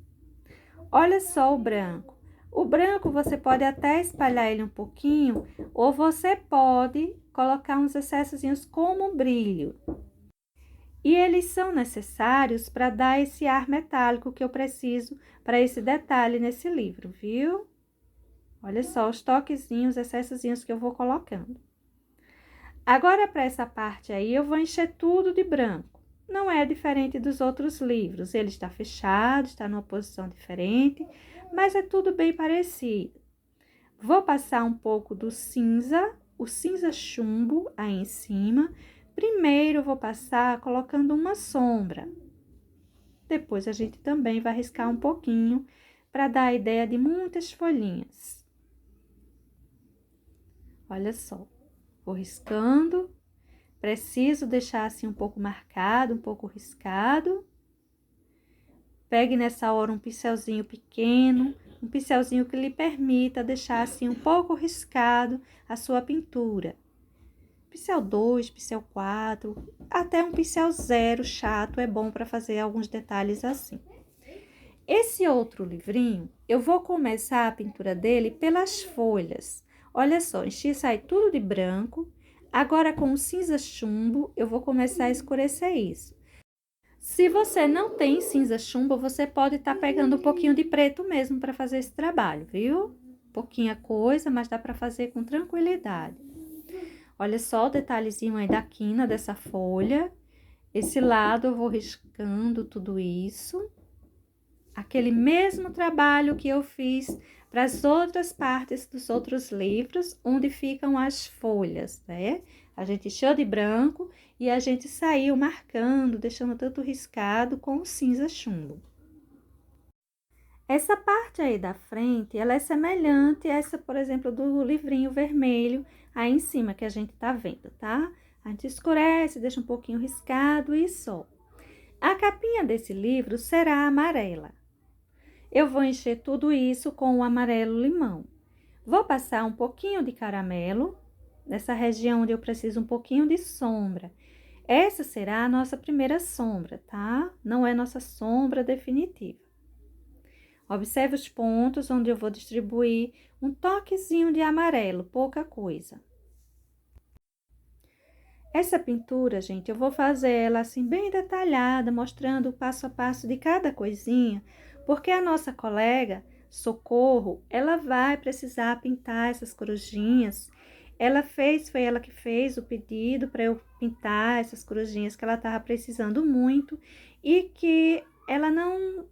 Olha só o branco. O branco você pode até espalhar ele um pouquinho, ou você pode colocar uns excessozinhos como brilho. E eles são necessários para dar esse ar metálico que eu preciso para esse detalhe nesse livro, viu? Olha só os toquezinhos, excessozinhos que eu vou colocando. Agora, para essa parte aí, eu vou encher tudo de branco. Não é diferente dos outros livros, ele está fechado, está numa posição diferente, mas é tudo bem parecido. Vou passar um pouco do cinza, o cinza chumbo aí em cima. Primeiro, vou passar colocando uma sombra. Depois, a gente também vai riscar um pouquinho para dar a ideia de muitas folhinhas. Olha só, vou riscando. Preciso deixar assim um pouco marcado, um pouco riscado. Pegue nessa hora um pincelzinho pequeno, um pincelzinho que lhe permita deixar assim um pouco riscado a sua pintura. Pincel 2, pincel 4, até um pincel 0 chato é bom para fazer alguns detalhes assim. Esse outro livrinho, eu vou começar a pintura dele pelas folhas. Olha só, enchi isso aí tudo de branco. Agora, com o cinza chumbo, eu vou começar a escurecer isso. Se você não tem cinza chumbo, você pode estar pegando um pouquinho de preto mesmo para fazer esse trabalho, viu? Pouquinha coisa, mas dá para fazer com tranquilidade. Olha só o detalhezinho aí da quina dessa folha. Esse lado eu vou riscando tudo isso. Aquele mesmo trabalho que eu fiz para as outras partes dos outros livros, onde ficam as folhas, né? A gente encheu de branco e a gente saiu marcando, deixando tanto riscado com o cinza chumbo. Essa parte aí da frente, ela é semelhante a essa, por exemplo, do livrinho vermelho aí em cima que a gente tá vendo, tá? A gente escurece, deixa um pouquinho riscado e só. A capinha desse livro será amarela. Eu vou encher tudo isso com o amarelo limão. Vou passar um pouquinho de caramelo, nessa região onde eu preciso um pouquinho de sombra. Essa será a nossa primeira sombra, tá? Não é nossa sombra definitiva. Observe os pontos onde eu vou distribuir um toquezinho de amarelo, pouca coisa. Essa pintura, gente, eu vou fazer ela assim bem detalhada, mostrando o passo a passo de cada coisinha, porque a nossa colega, Socorro, ela vai precisar pintar essas corujinhas. Foi ela que fez o pedido para eu pintar essas corujinhas que ela estava precisando muito e que ela não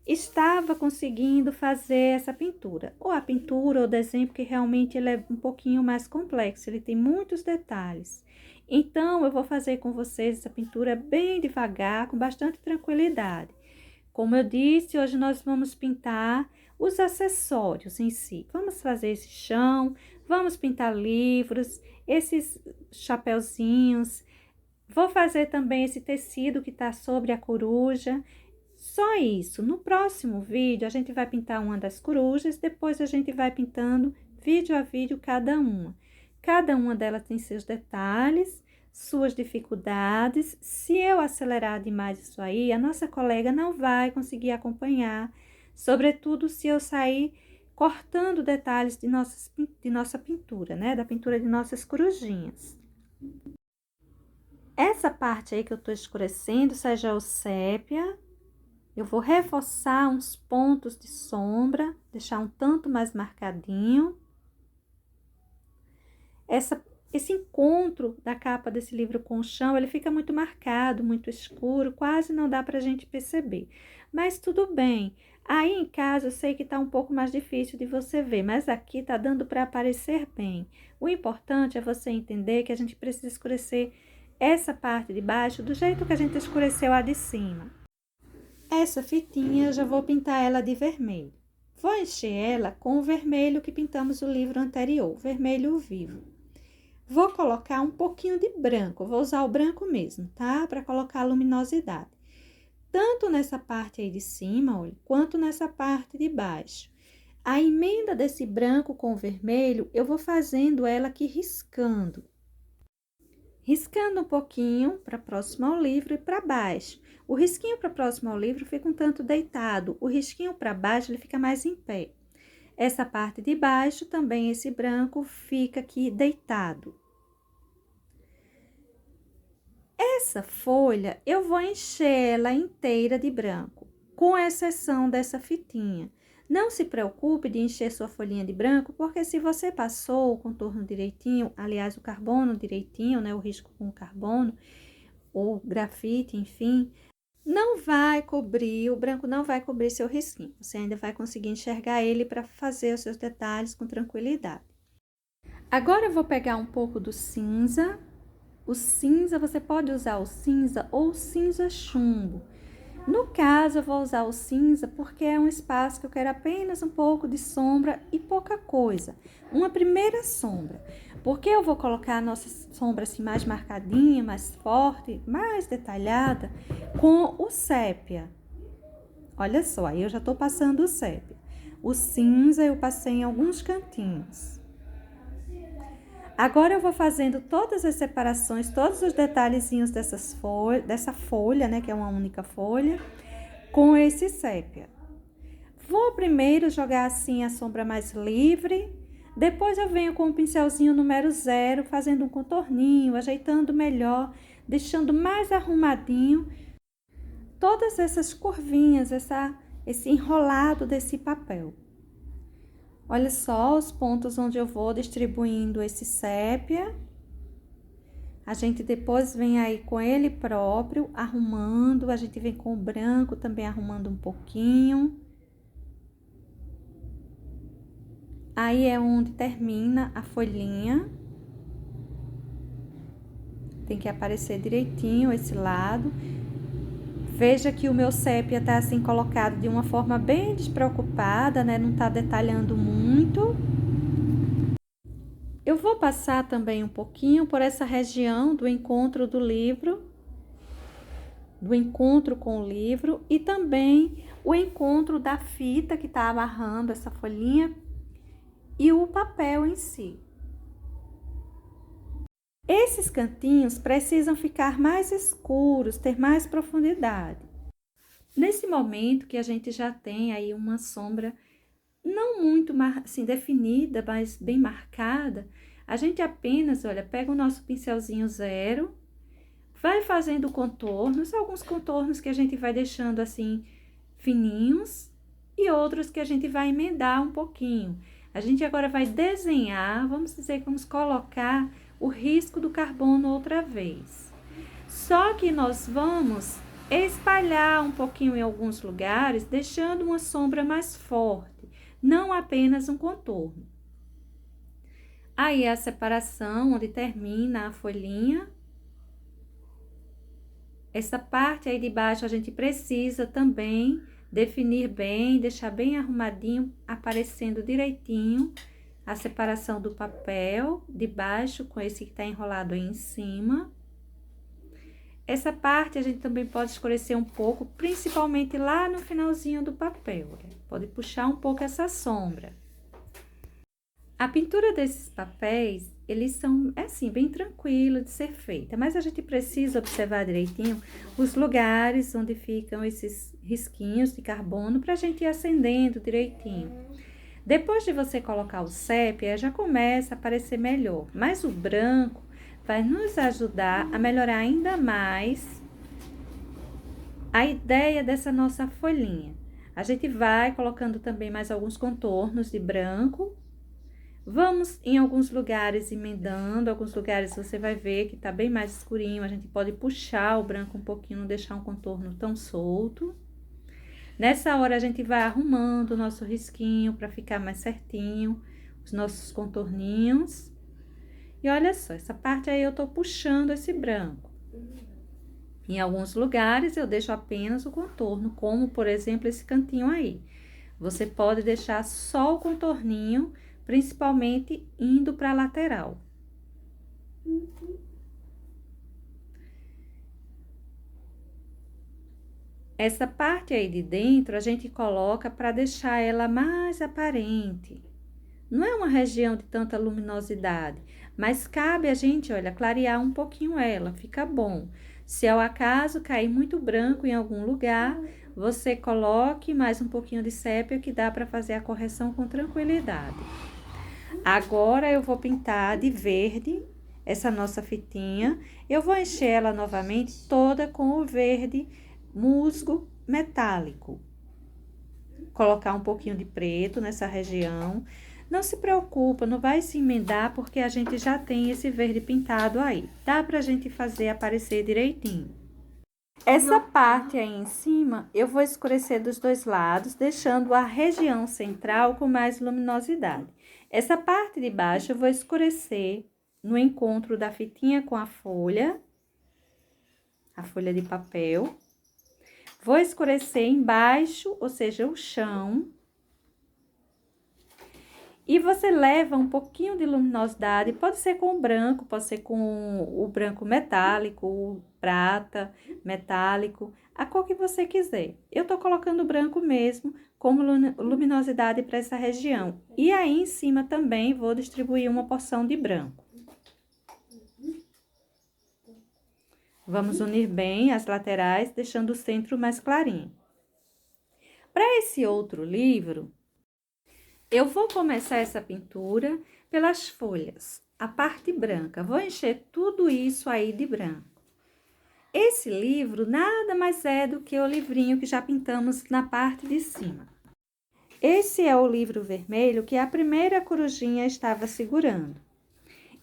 estava conseguindo fazer essa pintura. Ou a pintura ou o desenho, porque realmente ele é um pouquinho mais complexo, ele tem muitos detalhes. Então, eu vou fazer com vocês essa pintura bem devagar, com bastante tranquilidade. Como eu disse, hoje nós vamos pintar os acessórios em si. Vamos fazer esse chão, vamos pintar livros, esses chapeuzinhos. Vou fazer também esse tecido que está sobre a coruja. Só isso. No próximo vídeo, a gente vai pintar uma das corujas, depois a gente vai pintando vídeo a vídeo cada uma. Cada uma delas tem seus detalhes, suas dificuldades. Se eu acelerar demais isso aí, a nossa colega não vai conseguir acompanhar, sobretudo se eu sair cortando detalhes de nossa pintura, né? Da pintura de nossas corujinhas. Essa parte aí que eu tô escurecendo, seja o sépia, eu vou reforçar uns pontos de sombra, deixar um tanto mais marcadinho. Esse encontro da capa desse livro com o chão, ele fica muito marcado, muito escuro, quase não dá pra gente perceber. Mas tudo bem. Aí em casa eu sei que tá um pouco mais difícil de você ver, mas aqui tá dando para aparecer bem. O importante é você entender que a gente precisa escurecer essa parte de baixo do jeito que a gente escureceu a de cima. Essa fitinha eu já vou pintar ela de vermelho. Vou encher ela com o vermelho que pintamos o livro anterior, vermelho vivo. Vou colocar um pouquinho de branco, vou usar o branco mesmo, tá? Para colocar a luminosidade. Tanto nessa parte aí de cima, olha, quanto nessa parte de baixo. A emenda desse branco com o vermelho, eu vou fazendo ela aqui riscando. Riscando um pouquinho para próximo ao livro e para baixo. O risquinho para próximo ao livro fica um tanto deitado, o risquinho para baixo ele fica mais em pé. Essa parte de baixo também, esse branco, fica aqui deitado. Essa folha, eu vou encher ela inteira de branco, com exceção dessa fitinha. Não se preocupe de encher sua folhinha de branco, porque se você passou o contorno direitinho, aliás, o carbono direitinho, né, o risco com carbono, ou grafite, enfim, não vai cobrir, o branco não vai cobrir seu risquinho. Você ainda vai conseguir enxergar ele para fazer os seus detalhes com tranquilidade. Agora eu vou pegar um pouco do cinza. O cinza, você pode usar o cinza ou cinza chumbo. No caso, eu vou usar o cinza porque é um espaço que eu quero apenas um pouco de sombra e pouca coisa. Uma primeira sombra. Porque eu vou colocar a nossa sombra assim mais marcadinha, mais forte, mais detalhada com o sépia. Olha só, aí eu já tô passando o sépia. O cinza eu passei em alguns cantinhos. Agora eu vou fazendo todas as separações, todos os detalhezinhos dessa folha, né, que é uma única folha, com esse sépia. Vou primeiro jogar assim a sombra mais livre, depois eu venho com o pincelzinho número 0, fazendo um contorninho, ajeitando melhor, deixando mais arrumadinho todas essas curvinhas, esse enrolado desse papel. Olha só os pontos onde eu vou distribuindo esse sépia. A gente depois vem aí com ele próprio, arrumando. A gente vem com o branco também arrumando um pouquinho. Aí é onde termina a folhinha. Tem que aparecer direitinho esse lado. Veja que o meu sépia tá assim colocado de uma forma bem despreocupada, né? Não tá detalhando muito. Eu vou passar também um pouquinho por essa região do encontro do livro, do encontro com o livro e também o encontro da fita que tá amarrando essa folhinha e o papel em si. Esses cantinhos precisam ficar mais escuros, ter mais profundidade. Nesse momento que a gente já tem aí uma sombra não muito assim, definida, mas bem marcada, a gente apenas, olha, pega o nosso pincelzinho zero, vai fazendo contornos, alguns contornos que a gente vai deixando assim fininhos e outros que a gente vai emendar um pouquinho. A gente agora vai desenhar, vamos dizer que vamos colocar o risco do carbono outra vez. Só que nós vamos espalhar um pouquinho em alguns lugares, deixando uma sombra mais forte, não apenas um contorno. Aí a separação, onde termina a folhinha. Essa parte aí de baixo a gente precisa também definir bem, deixar bem arrumadinho, aparecendo direitinho a separação do papel de baixo com esse que tá enrolado aí em cima. Essa parte a gente também pode escurecer um pouco, principalmente lá no finalzinho do papel. Pode puxar um pouco essa sombra. A pintura desses papéis, eles são, assim, bem tranquilo de ser feita, mas a gente precisa observar direitinho os lugares onde ficam esses risquinhos de carbono para a gente ir acendendo direitinho. Depois de você colocar o sépia, já começa a aparecer melhor, mas o branco vai nos ajudar a melhorar ainda mais a ideia dessa nossa folhinha. A gente vai colocando também mais alguns contornos de branco. Vamos em alguns lugares emendando, alguns lugares você vai ver que tá bem mais escurinho, a gente pode puxar o branco um pouquinho, não deixar um contorno tão solto. Nessa hora a gente vai arrumando o nosso risquinho para ficar mais certinho, os nossos contorninhos. E olha só, essa parte aí eu tô puxando esse branco. Em alguns lugares eu deixo apenas o contorno, como por exemplo esse cantinho aí. Você pode deixar só o contorninho, principalmente indo para a lateral. Essa parte aí de dentro a gente coloca para deixar ela mais aparente. Não é uma região de tanta luminosidade, mas cabe a gente, olha, clarear um pouquinho ela, fica bom. Se ao acaso cair muito branco em algum lugar, você coloque mais um pouquinho de sépia que dá para fazer a correção com tranquilidade. Agora eu vou pintar de verde essa nossa fitinha. Eu vou encher ela novamente toda com o verde musgo metálico. Colocar um pouquinho de preto nessa região. Não se preocupa, não vai se emendar porque a gente já tem esse verde pintado aí. Dá pra gente fazer aparecer direitinho. Essa parte aí em cima, eu vou escurecer dos dois lados, deixando a região central com mais luminosidade. Essa parte de baixo eu vou escurecer no encontro da fitinha com a folha de papel. Vou escurecer embaixo, ou seja, o chão. E você leva um pouquinho de luminosidade, pode ser com o branco, pode ser com o branco metálico, o prata metálico, a cor que você quiser. Eu tô colocando branco mesmo, como luminosidade para essa região. E aí, em cima também, vou distribuir uma porção de branco. Vamos unir bem as laterais, deixando o centro mais clarinho. Para esse outro livro, eu vou começar essa pintura pelas folhas, a parte branca. Vou encher tudo isso aí de branco. Esse livro nada mais é do que o livrinho que já pintamos na parte de cima. Esse é o livro vermelho que a primeira corujinha estava segurando.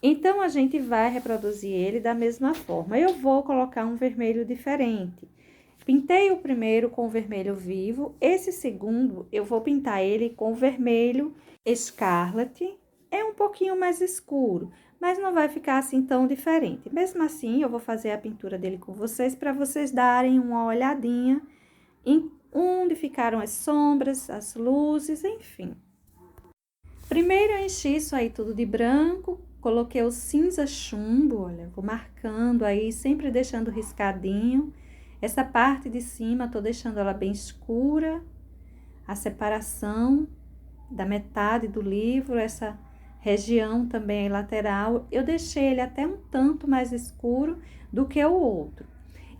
Então, a gente vai reproduzir ele da mesma forma. Eu vou colocar um vermelho diferente. Pintei o primeiro com vermelho vivo. Esse segundo, eu vou pintar ele com vermelho Scarlet. É um pouquinho mais escuro, mas não vai ficar assim tão diferente. Mesmo assim, eu vou fazer a pintura dele com vocês para vocês darem uma olhadinha em onde ficaram as sombras, as luzes, enfim. Primeiro eu enchi isso aí tudo de branco, coloquei o cinza chumbo, olha, vou marcando aí, sempre deixando riscadinho. Essa parte de cima, tô deixando ela bem escura, a separação da metade do livro, essa região também lateral, eu deixei ele até um tanto mais escuro do que o outro.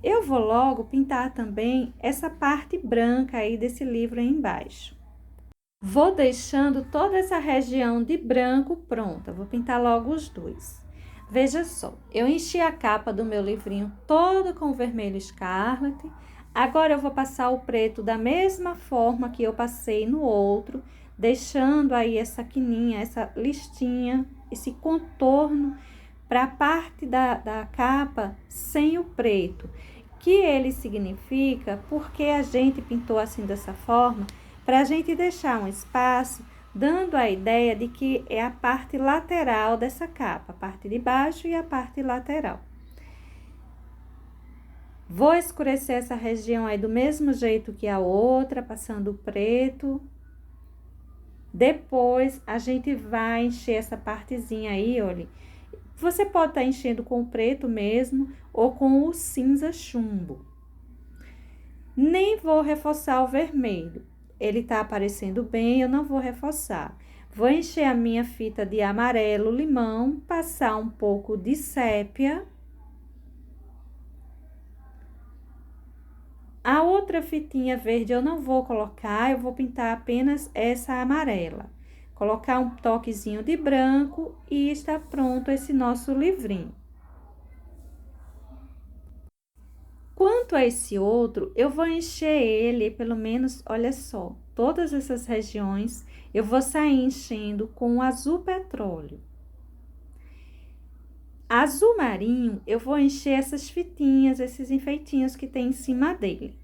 Eu vou logo pintar também essa parte branca aí desse livro aí embaixo. Vou deixando toda essa região de branco pronta, vou pintar logo os dois. Veja só, eu enchi a capa do meu livrinho todo com vermelho Scarlet. Agora eu vou passar o preto da mesma forma que eu passei no outro, deixando aí essa quininha, essa listinha, esse contorno para a parte da capa sem o preto. Que ele significa porque a gente pintou assim dessa forma, para a gente deixar um espaço, dando a ideia de que é a parte lateral dessa capa, a parte de baixo e a parte lateral. Vou escurecer essa região aí do mesmo jeito que a outra, passando o preto. Depois, a gente vai encher essa partezinha aí, olha. Você pode estar enchendo com o preto mesmo ou com o cinza chumbo. Nem vou reforçar o vermelho. Ele tá aparecendo bem, eu não vou reforçar. Vou encher a minha fita de amarelo limão, passar um pouco de sépia. A outra fitinha verde eu não vou colocar, eu vou pintar apenas essa amarela. Colocar um toquezinho de branco e está pronto esse nosso livrinho. Quanto a esse outro, eu vou encher ele, pelo menos, olha só, todas essas regiões, eu vou sair enchendo com azul petróleo. Azul marinho, eu vou encher essas fitinhas, esses enfeitinhos que tem em cima dele.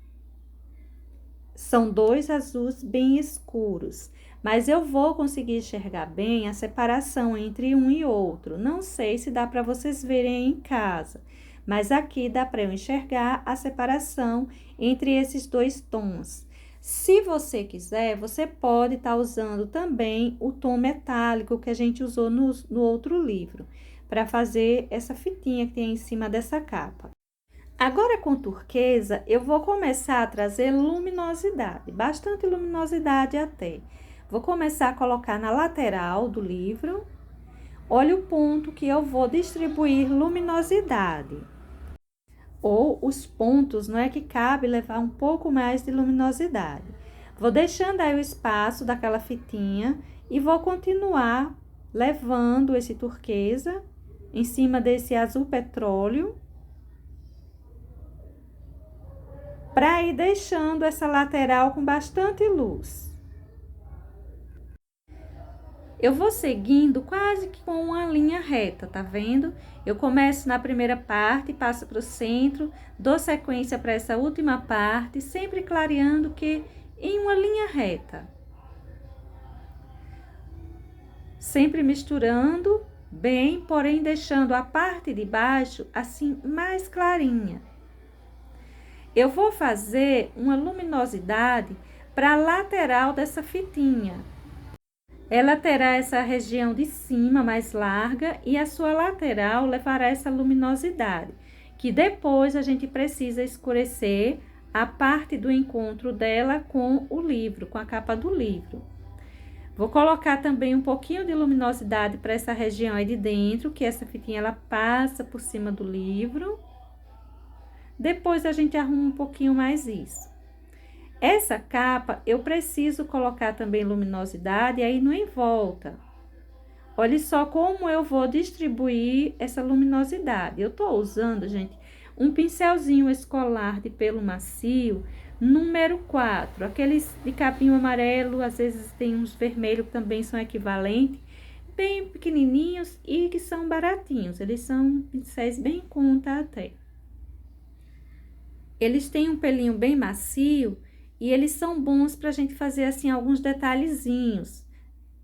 São dois azuis bem escuros, mas eu vou conseguir enxergar bem a separação entre um e outro. Não sei se dá para vocês verem em casa, mas aqui dá para eu enxergar a separação entre esses dois tons. Se você quiser, você pode estar usando também o tom metálico que a gente usou no outro livro, para fazer essa fitinha que tem em cima dessa capa. Agora, com turquesa, eu vou começar a trazer luminosidade, bastante luminosidade até. Vou começar a colocar na lateral do livro. Olha o ponto que eu vou distribuir luminosidade. Ou os pontos, não é que cabe levar um pouco mais de luminosidade. Vou deixando aí o espaço daquela fitinha e vou continuar levando esse turquesa em cima desse azul petróleo, para ir deixando essa lateral com bastante luz. Eu vou seguindo quase que com uma linha reta, tá vendo? Eu começo na primeira parte, passo para o centro, dou sequência para essa última parte, sempre clareando que em uma linha reta. Sempre misturando bem, porém deixando a parte de baixo assim mais clarinha. Eu vou fazer uma luminosidade para a lateral dessa fitinha. Ela terá essa região de cima mais larga e a sua lateral levará essa luminosidade, que depois a gente precisa escurecer a parte do encontro dela com o livro, com a capa do livro. Vou colocar também um pouquinho de luminosidade para essa região aí de dentro, que essa fitinha ela passa por cima do livro. Depois a gente arruma um pouquinho mais isso. Essa capa eu preciso colocar também luminosidade aí no em volta. Olha só como eu vou distribuir essa luminosidade. Eu tô usando, gente, um pincelzinho escolar de pelo macio, número 4, aqueles de capinho amarelo, às vezes tem uns vermelhos que também são equivalentes, bem pequenininhos e que são baratinhos, eles são pincéis bem em conta até. Eles têm um pelinho bem macio e eles são bons pra gente fazer assim alguns detalhezinhos.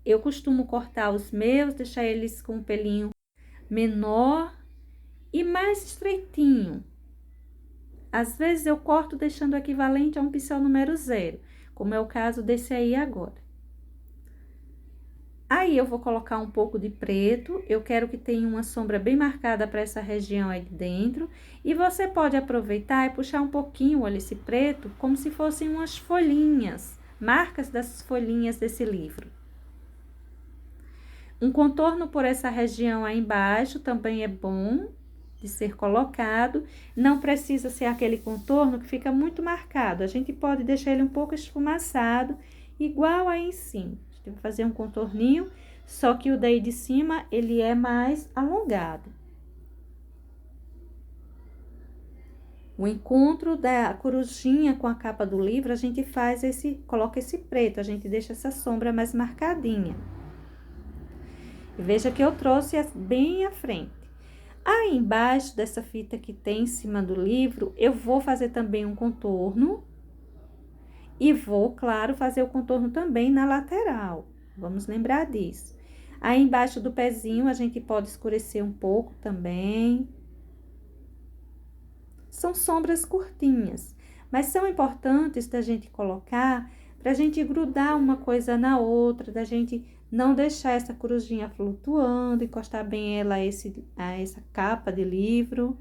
Eu costumo cortar os meus, deixar eles com um pelinho menor e mais estreitinho. Às vezes eu corto deixando equivalente a um pincel número 0, como é o caso desse aí agora. Aí eu vou colocar um pouco de preto, eu quero que tenha uma sombra bem marcada para essa região aí dentro. E você pode aproveitar e puxar um pouquinho, olha, esse preto, como se fossem umas folhinhas, marcas das folhinhas desse livro. Um contorno por essa região aí embaixo também é bom de ser colocado. Não precisa ser aquele contorno que fica muito marcado. A gente pode deixar ele um pouco esfumaçado, igual aí em cima. A gente vai fazer um contorninho, só que o daí de cima, ele é mais alongado. O encontro da corujinha com a capa do livro, a gente faz coloca esse preto, a gente deixa essa sombra mais marcadinha. E veja que eu trouxe bem à frente. Aí embaixo dessa fita que tem em cima do livro, eu vou fazer também um contorno. E vou, claro, fazer o contorno também na lateral. Vamos lembrar disso. Aí embaixo do pezinho a gente pode escurecer um pouco também. São sombras curtinhas, mas são importantes da gente colocar para a gente grudar uma coisa na outra, da gente não deixar essa corujinha flutuando, encostar bem ela a essa capa de livro.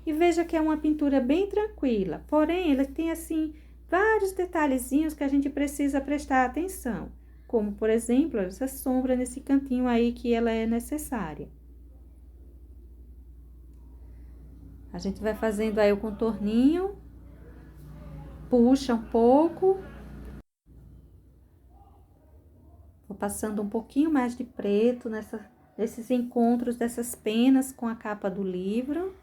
E veja que é uma pintura bem tranquila, porém, ela tem, assim, vários detalhezinhos que a gente precisa prestar atenção. Como, por exemplo, essa sombra nesse cantinho aí que ela é necessária. A gente vai fazendo aí o contorninho, puxa um pouco. Vou passando um pouquinho mais de preto nesses encontros dessas penas com a capa do livro.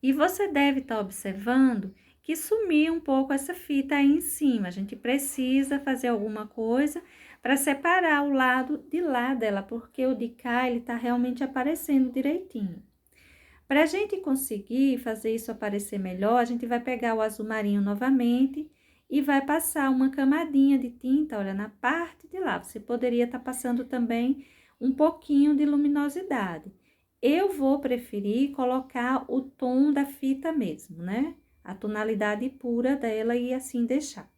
E você deve estar observando que sumiu um pouco essa fita aí em cima. A gente precisa fazer alguma coisa para separar o lado de lá dela, porque o de cá, ele tá realmente aparecendo direitinho. Para a gente conseguir fazer isso aparecer melhor, a gente vai pegar o azul marinho novamente e vai passar uma camadinha de tinta, olha, na parte de lá. Você poderia estar passando também um pouquinho de luminosidade. Eu vou preferir colocar o tom da fita mesmo, né? A tonalidade pura dela e assim deixar.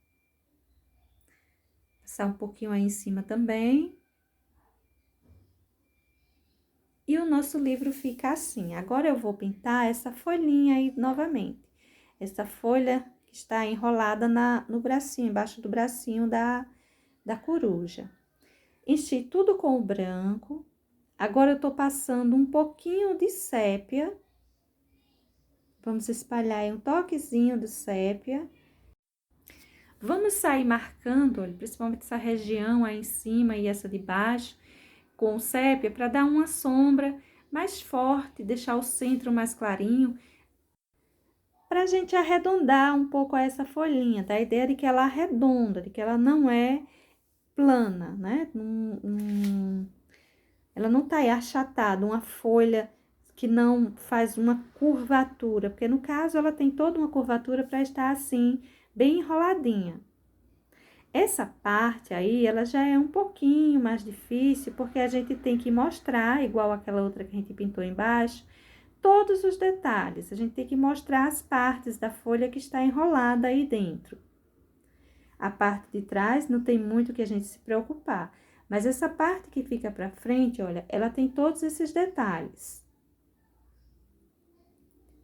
Passar um pouquinho aí em cima também. E o nosso livro fica assim. Agora, eu vou pintar essa folhinha aí novamente. Essa folha que está enrolada no bracinho, embaixo do bracinho da coruja. Enchi tudo com o branco. Agora, eu tô passando um pouquinho de sépia. Vamos espalhar aí um toquezinho de sépia. Vamos sair marcando, olha, principalmente essa região aí em cima e essa de baixo, com sépia, para dar uma sombra mais forte, deixar o centro mais clarinho, para a gente arredondar um pouco essa folhinha, tá? A ideia de que ela arredonda, de que ela não é plana, né? Ela não tá aí achatada, uma folha que não faz uma curvatura, porque no caso ela tem toda uma curvatura para estar assim, bem enroladinha. Essa parte aí, ela já é um pouquinho mais difícil, porque a gente tem que mostrar, igual aquela outra que a gente pintou embaixo, todos os detalhes. A gente tem que mostrar as partes da folha que está enrolada aí dentro. A parte de trás não tem muito que a gente se preocupar, mas essa parte que fica pra frente, olha, ela tem todos esses detalhes.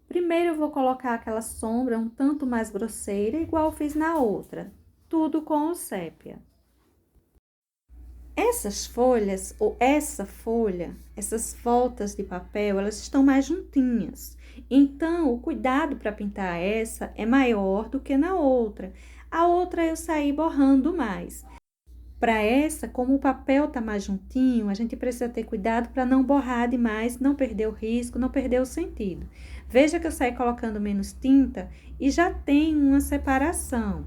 Primeiro, eu vou colocar aquela sombra um tanto mais grosseira, igual eu fiz na outra. Tudo com o sépia. Essas folhas, ou essa folha, essas voltas de papel, elas estão mais juntinhas. Então, o cuidado para pintar essa é maior do que na outra. A outra eu saí borrando mais. Para essa, como o papel tá mais juntinho, a gente precisa ter cuidado para não borrar demais, não perder o risco, não perder o sentido. Veja que eu saí colocando menos tinta e já tem uma separação.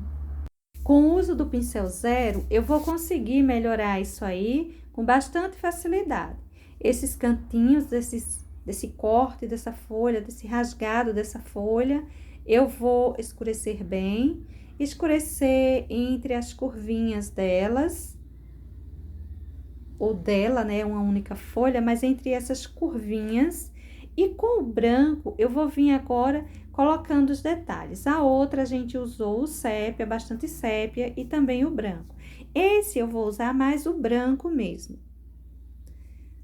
Com o uso do pincel zero, eu vou conseguir melhorar isso aí com bastante facilidade. Esses cantinhos desse corte, dessa folha, desse rasgado dessa folha, eu vou escurecer bem, escurecer entre as curvinhas delas, ou dela, né, uma única folha, mas entre essas curvinhas. E com o branco, eu vou vir agora colocando os detalhes. A outra, a gente usou o sépia, bastante sépia, e também o branco. Esse eu vou usar mais o branco mesmo.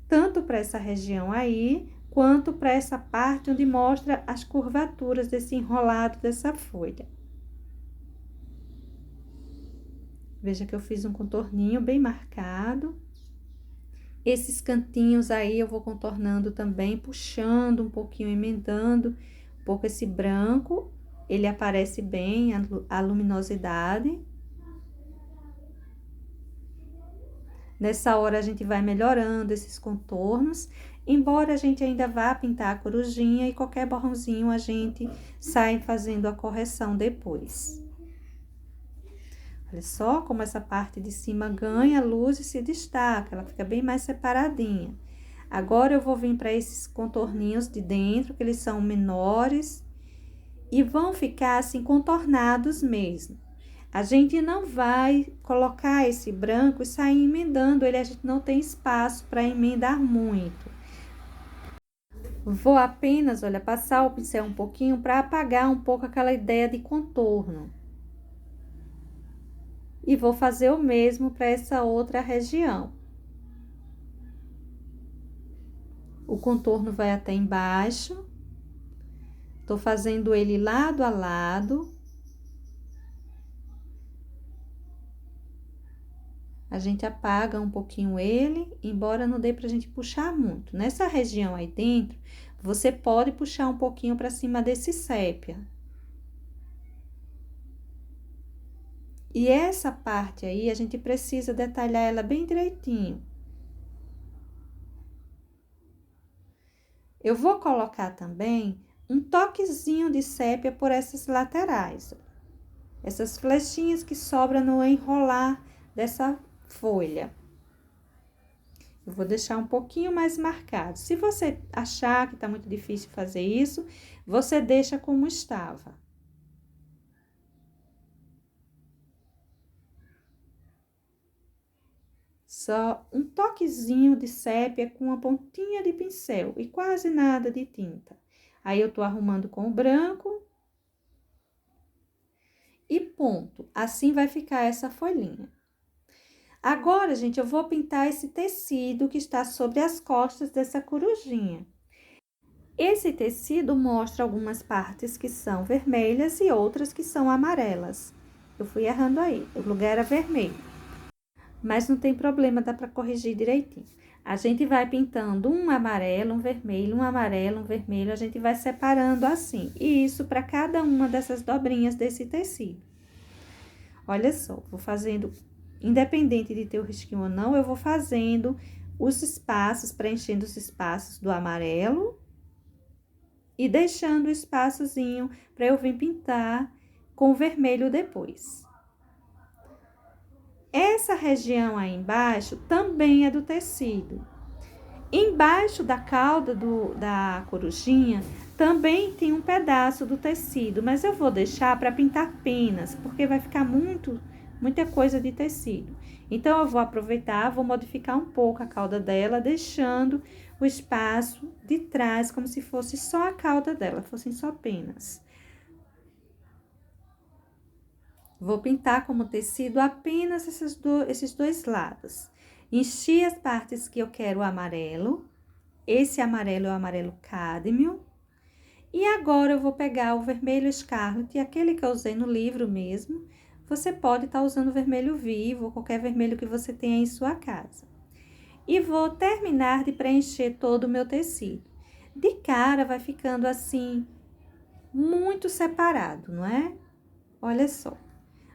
Tanto para essa região aí, quanto para essa parte onde mostra as curvaturas desse enrolado dessa folha. Veja que eu fiz um contorninho bem marcado. Esses cantinhos aí eu vou contornando também, puxando um pouquinho, emendando um pouco esse branco. Ele aparece bem, a luminosidade. Nessa hora a gente vai melhorando esses contornos, embora a gente ainda vá pintar a corujinha e qualquer borrãozinho a gente sai fazendo a correção depois. Olha só como essa parte de cima ganha luz e se destaca, ela fica bem mais separadinha. Agora, eu vou vir para esses contorninhos de dentro, que eles são menores, e vão ficar assim contornados mesmo. A gente não vai colocar esse branco e sair emendando ele, a gente não tem espaço para emendar muito. Vou apenas, olha, passar o pincel um pouquinho para apagar um pouco aquela ideia de contorno. E vou fazer o mesmo para essa outra região. O contorno vai até embaixo. Tô fazendo ele lado a lado. A gente apaga um pouquinho ele, embora não dê pra gente puxar muito. Nessa região aí dentro, você pode puxar um pouquinho pra cima desse sépia. E essa parte aí, a gente precisa detalhar ela bem direitinho. Eu vou colocar também um toquezinho de sépia por essas laterais. Essas flechinhas que sobram no enrolar dessa folha. Eu vou deixar um pouquinho mais marcado. Se você achar que tá muito difícil fazer isso, você deixa como estava. Só um toquezinho de sépia com uma pontinha de pincel e quase nada de tinta. Aí, eu tô arrumando com o branco. E ponto. Assim vai ficar essa folhinha. Agora, gente, eu vou pintar esse tecido que está sobre as costas dessa corujinha. Esse tecido mostra algumas partes que são vermelhas e outras que são amarelas. Eu fui errando aí, o lugar era vermelho. Mas não tem problema, dá para corrigir direitinho. A gente vai pintando um amarelo, um vermelho, um amarelo, um vermelho, a gente vai separando assim. E isso para cada uma dessas dobrinhas desse tecido. Olha só, vou fazendo, independente de ter o risquinho ou não, eu vou fazendo os espaços, preenchendo os espaços do amarelo e deixando o espaçozinho para eu vir pintar com o vermelho depois. Essa região aí embaixo também é do tecido. Embaixo da cauda da corujinha também tem um pedaço do tecido, mas eu vou deixar para pintar penas, porque vai ficar muita coisa de tecido. Então, eu vou aproveitar, vou modificar um pouco a cauda dela, deixando o espaço de trás como se fosse só a cauda dela, fossem só penas. Vou pintar como tecido apenas esses dois lados. Enchi as partes que eu quero o amarelo. Esse amarelo é o amarelo cádmio. E agora, eu vou pegar o vermelho Scarlet, aquele que eu usei no livro mesmo. Você pode estar usando vermelho vivo, ou qualquer vermelho que você tenha em sua casa. E vou terminar de preencher todo o meu tecido. De cara, vai ficando assim, muito separado, não é? Olha só.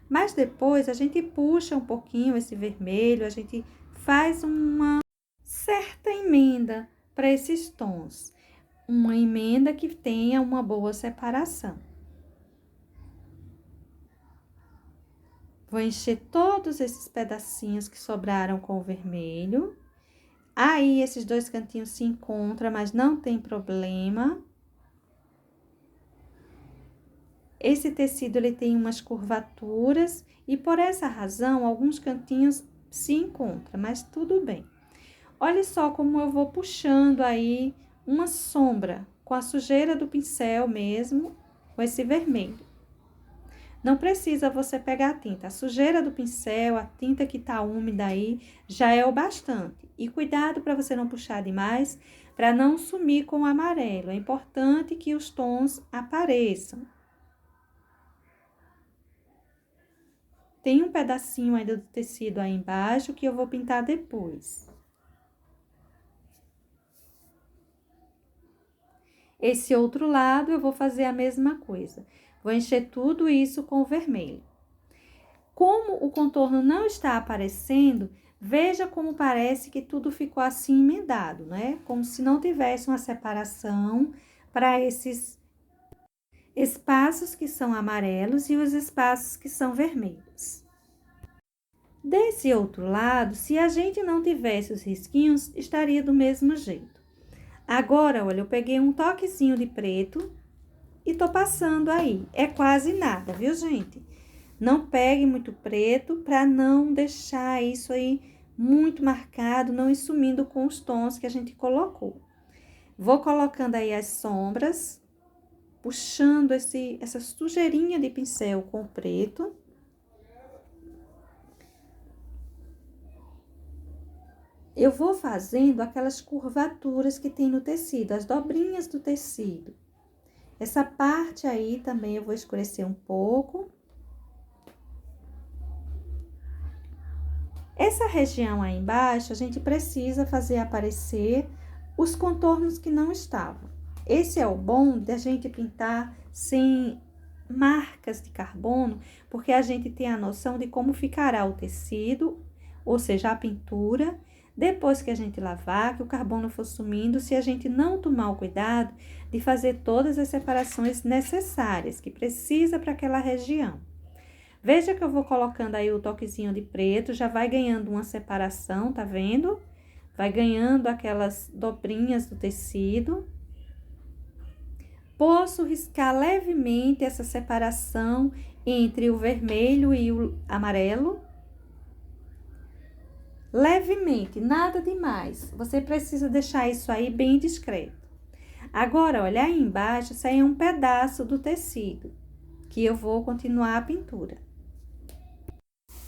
Mas depois a gente puxa um pouquinho esse vermelho, a gente faz uma certa emenda para esses tons. Uma emenda que tenha uma boa separação. Vou encher todos esses pedacinhos que sobraram com o vermelho. Aí, esses dois cantinhos se encontram, mas não tem problema. Esse tecido, ele tem umas curvaturas e, por essa razão, alguns cantinhos se encontram, mas tudo bem. Olha só como eu vou puxando aí uma sombra com a sujeira do pincel mesmo, com esse vermelho. Não precisa você pegar a tinta. A sujeira do pincel, a tinta que tá úmida aí, já é o bastante. E cuidado para você não puxar demais, para não sumir com o amarelo. É importante que os tons apareçam. Tem um pedacinho ainda do tecido aí embaixo que eu vou pintar depois. Esse outro lado eu vou fazer a mesma coisa. Vou encher tudo isso com o vermelho. Como o contorno não está aparecendo, veja como parece que tudo ficou assim emendado, né? Como se não tivesse uma separação para esses espaços que são amarelos e os espaços que são vermelhos. Desse outro lado, se a gente não tivesse os risquinhos, estaria do mesmo jeito. Agora, olha, eu peguei um toquezinho de preto e tô passando aí. É quase nada, viu, gente? Não pegue muito preto para não deixar isso aí muito marcado, não ir sumindo com os tons que a gente colocou. Vou colocando aí as sombras, puxando essa sujeirinha de pincel com o preto. Eu vou fazendo aquelas curvaturas que tem no tecido, as dobrinhas do tecido. Essa parte aí também eu vou escurecer um pouco. Essa região aí embaixo, a gente precisa fazer aparecer os contornos que não estavam. Esse é o bom da gente pintar sem marcas de carbono, porque a gente tem a noção de como ficará o tecido, ou seja, a pintura, depois que a gente lavar, que o carbono for sumindo, se a gente não tomar o cuidado de fazer todas as separações necessárias que precisa para aquela região. Veja que eu vou colocando aí o toquezinho de preto, já vai ganhando uma separação, tá vendo? Vai ganhando aquelas dobrinhas do tecido. Posso riscar levemente essa separação entre o vermelho e o amarelo. Levemente, nada demais. Você precisa deixar isso aí bem discreto. Agora, olha aí embaixo, isso aí é um pedaço do tecido, que eu vou continuar a pintura.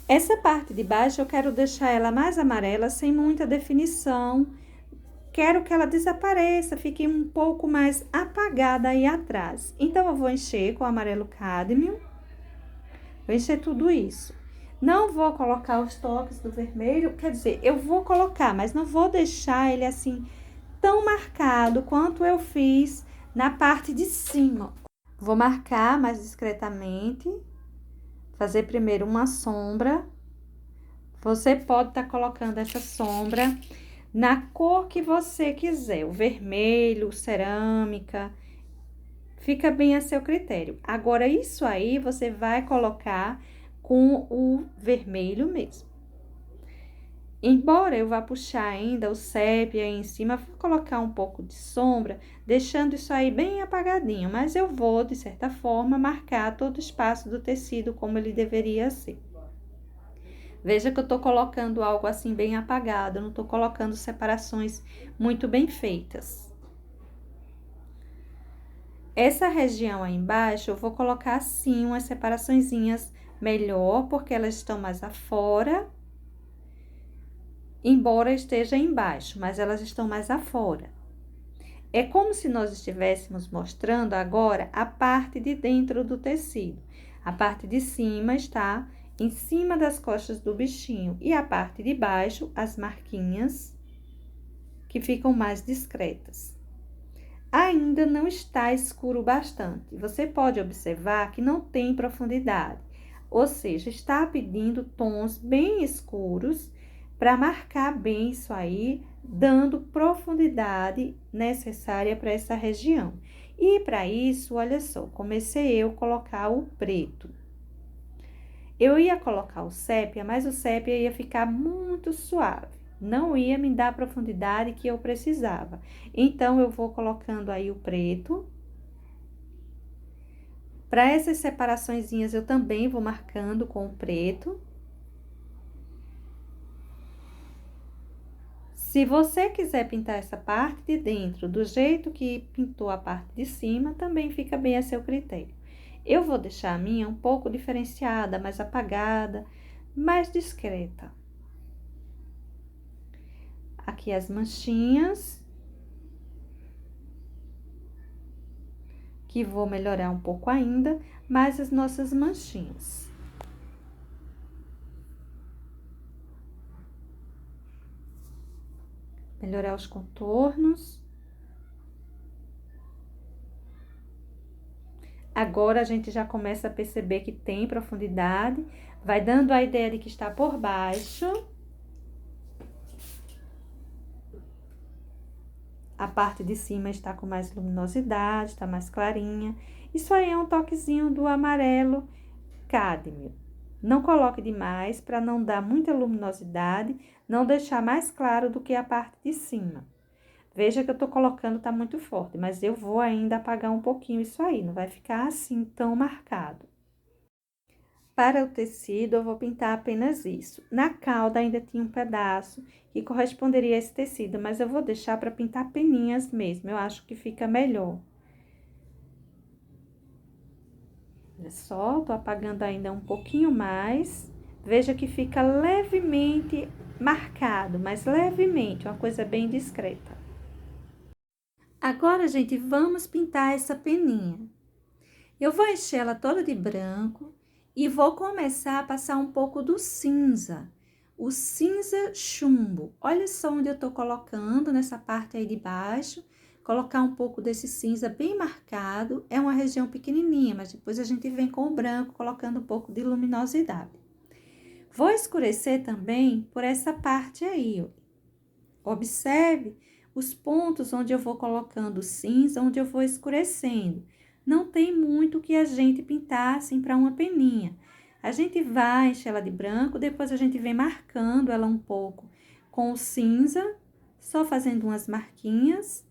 Essa parte de baixo eu quero deixar ela mais amarela, sem muita definição. Quero que ela desapareça, fique um pouco mais apagada aí atrás. Então, eu vou encher com o amarelo cádmio. Vou encher tudo isso. Não vou colocar os toques do vermelho, quer dizer, eu vou colocar, mas não vou deixar ele assim tão marcado quanto eu fiz na parte de cima. Vou marcar mais discretamente, fazer primeiro uma sombra. Você pode estar colocando essa sombra na cor que você quiser, o vermelho, cerâmica, fica bem a seu critério. Agora, isso aí você vai colocar com o vermelho mesmo. Embora eu vá puxar ainda o sépia aí em cima, vou colocar um pouco de sombra, deixando isso aí bem apagadinho, mas eu vou, de certa forma, marcar todo o espaço do tecido como ele deveria ser. Veja que eu tô colocando algo assim bem apagado, eu não tô colocando separações muito bem feitas. Essa região aí embaixo, eu vou colocar assim umas separaçõezinhas melhor, porque elas estão mais afora, embora esteja embaixo, mas elas estão mais afora. É como se nós estivéssemos mostrando agora a parte de dentro do tecido. A parte de cima está em cima das costas do bichinho e a parte de baixo, as marquinhas, que ficam mais discretas. Ainda não está escuro bastante. Você pode observar que não tem profundidade. Ou seja, está pedindo tons bem escuros para marcar bem isso aí, dando profundidade necessária para essa região. E para isso, olha só, comecei eu a colocar o preto. Eu ia colocar o sépia, mas o sépia ia ficar muito suave. Não ia me dar a profundidade que eu precisava. Então, eu vou colocando aí o preto. Para essas separaçõezinhas, eu também vou marcando com o preto. Se você quiser pintar essa parte de dentro do jeito que pintou a parte de cima, também fica bem a seu critério. Eu vou deixar a minha um pouco diferenciada, mais apagada, mais discreta. Aqui as manchinhas, que vou melhorar um pouco ainda, mais as nossas manchinhas. Melhorar os contornos. Agora, a gente já começa a perceber que tem profundidade, vai dando a ideia de que está por baixo. A parte de cima está com mais luminosidade, está mais clarinha. Isso aí é um toquezinho do amarelo cádmio. Não coloque demais para não dar muita luminosidade, não deixar mais claro do que a parte de cima. Veja que eu tô colocando, tá muito forte, mas eu vou ainda apagar um pouquinho isso aí, não vai ficar assim tão marcado. Para o tecido, eu vou pintar apenas isso. Na cauda ainda tinha um pedaço que corresponderia a esse tecido, mas eu vou deixar para pintar peninhas mesmo, eu acho que fica melhor. Olha só, tô apagando ainda um pouquinho mais. Veja que fica levemente marcado, mas levemente, uma coisa bem discreta. Agora, gente, vamos pintar essa peninha. Eu vou encher ela toda de branco e vou começar a passar um pouco do cinza. O cinza chumbo. Olha só onde eu tô colocando, nessa parte aí de baixo. Colocar um pouco desse cinza bem marcado. É uma região pequenininha, mas depois a gente vem com o branco, colocando um pouco de luminosidade. Vou escurecer também por essa parte aí, ó. Observe os pontos onde eu vou colocando cinza, onde eu vou escurecendo. Não tem muito que a gente pintar assim para uma peninha. A gente vai encher ela de branco, depois a gente vem marcando ela um pouco com o cinza, só fazendo umas marquinhas.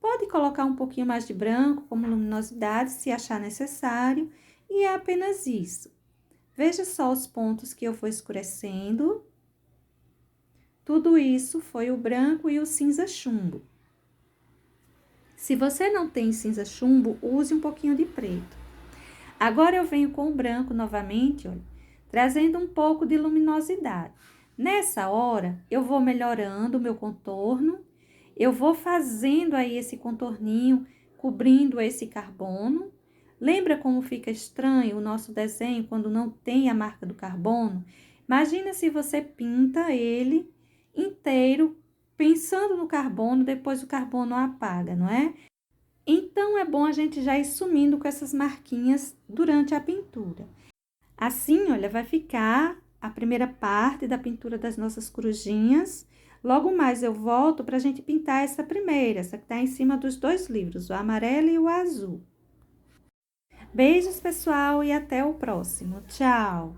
Pode colocar um pouquinho mais de branco como luminosidade, se achar necessário, e é apenas isso. Veja só os pontos que eu vou escurecendo. Tudo isso foi o branco e o cinza chumbo. Se você não tem cinza chumbo, use um pouquinho de preto. Agora, eu venho com o branco novamente, olha, trazendo um pouco de luminosidade. Nessa hora, eu vou melhorando o meu contorno, eu vou fazendo aí esse contorninho, cobrindo esse carbono. Lembra como fica estranho o nosso desenho quando não tem a marca do carbono? Imagina se você pinta ele inteiro, pensando no carbono, depois o carbono apaga, não é? Então, é bom a gente já ir sumindo com essas marquinhas durante a pintura. Assim, olha, vai ficar a primeira parte da pintura das nossas corujinhas. Logo mais eu volto para a gente pintar essa primeira, essa que está em cima dos dois livros, o amarelo e o azul. Beijos, pessoal, e até o próximo. Tchau!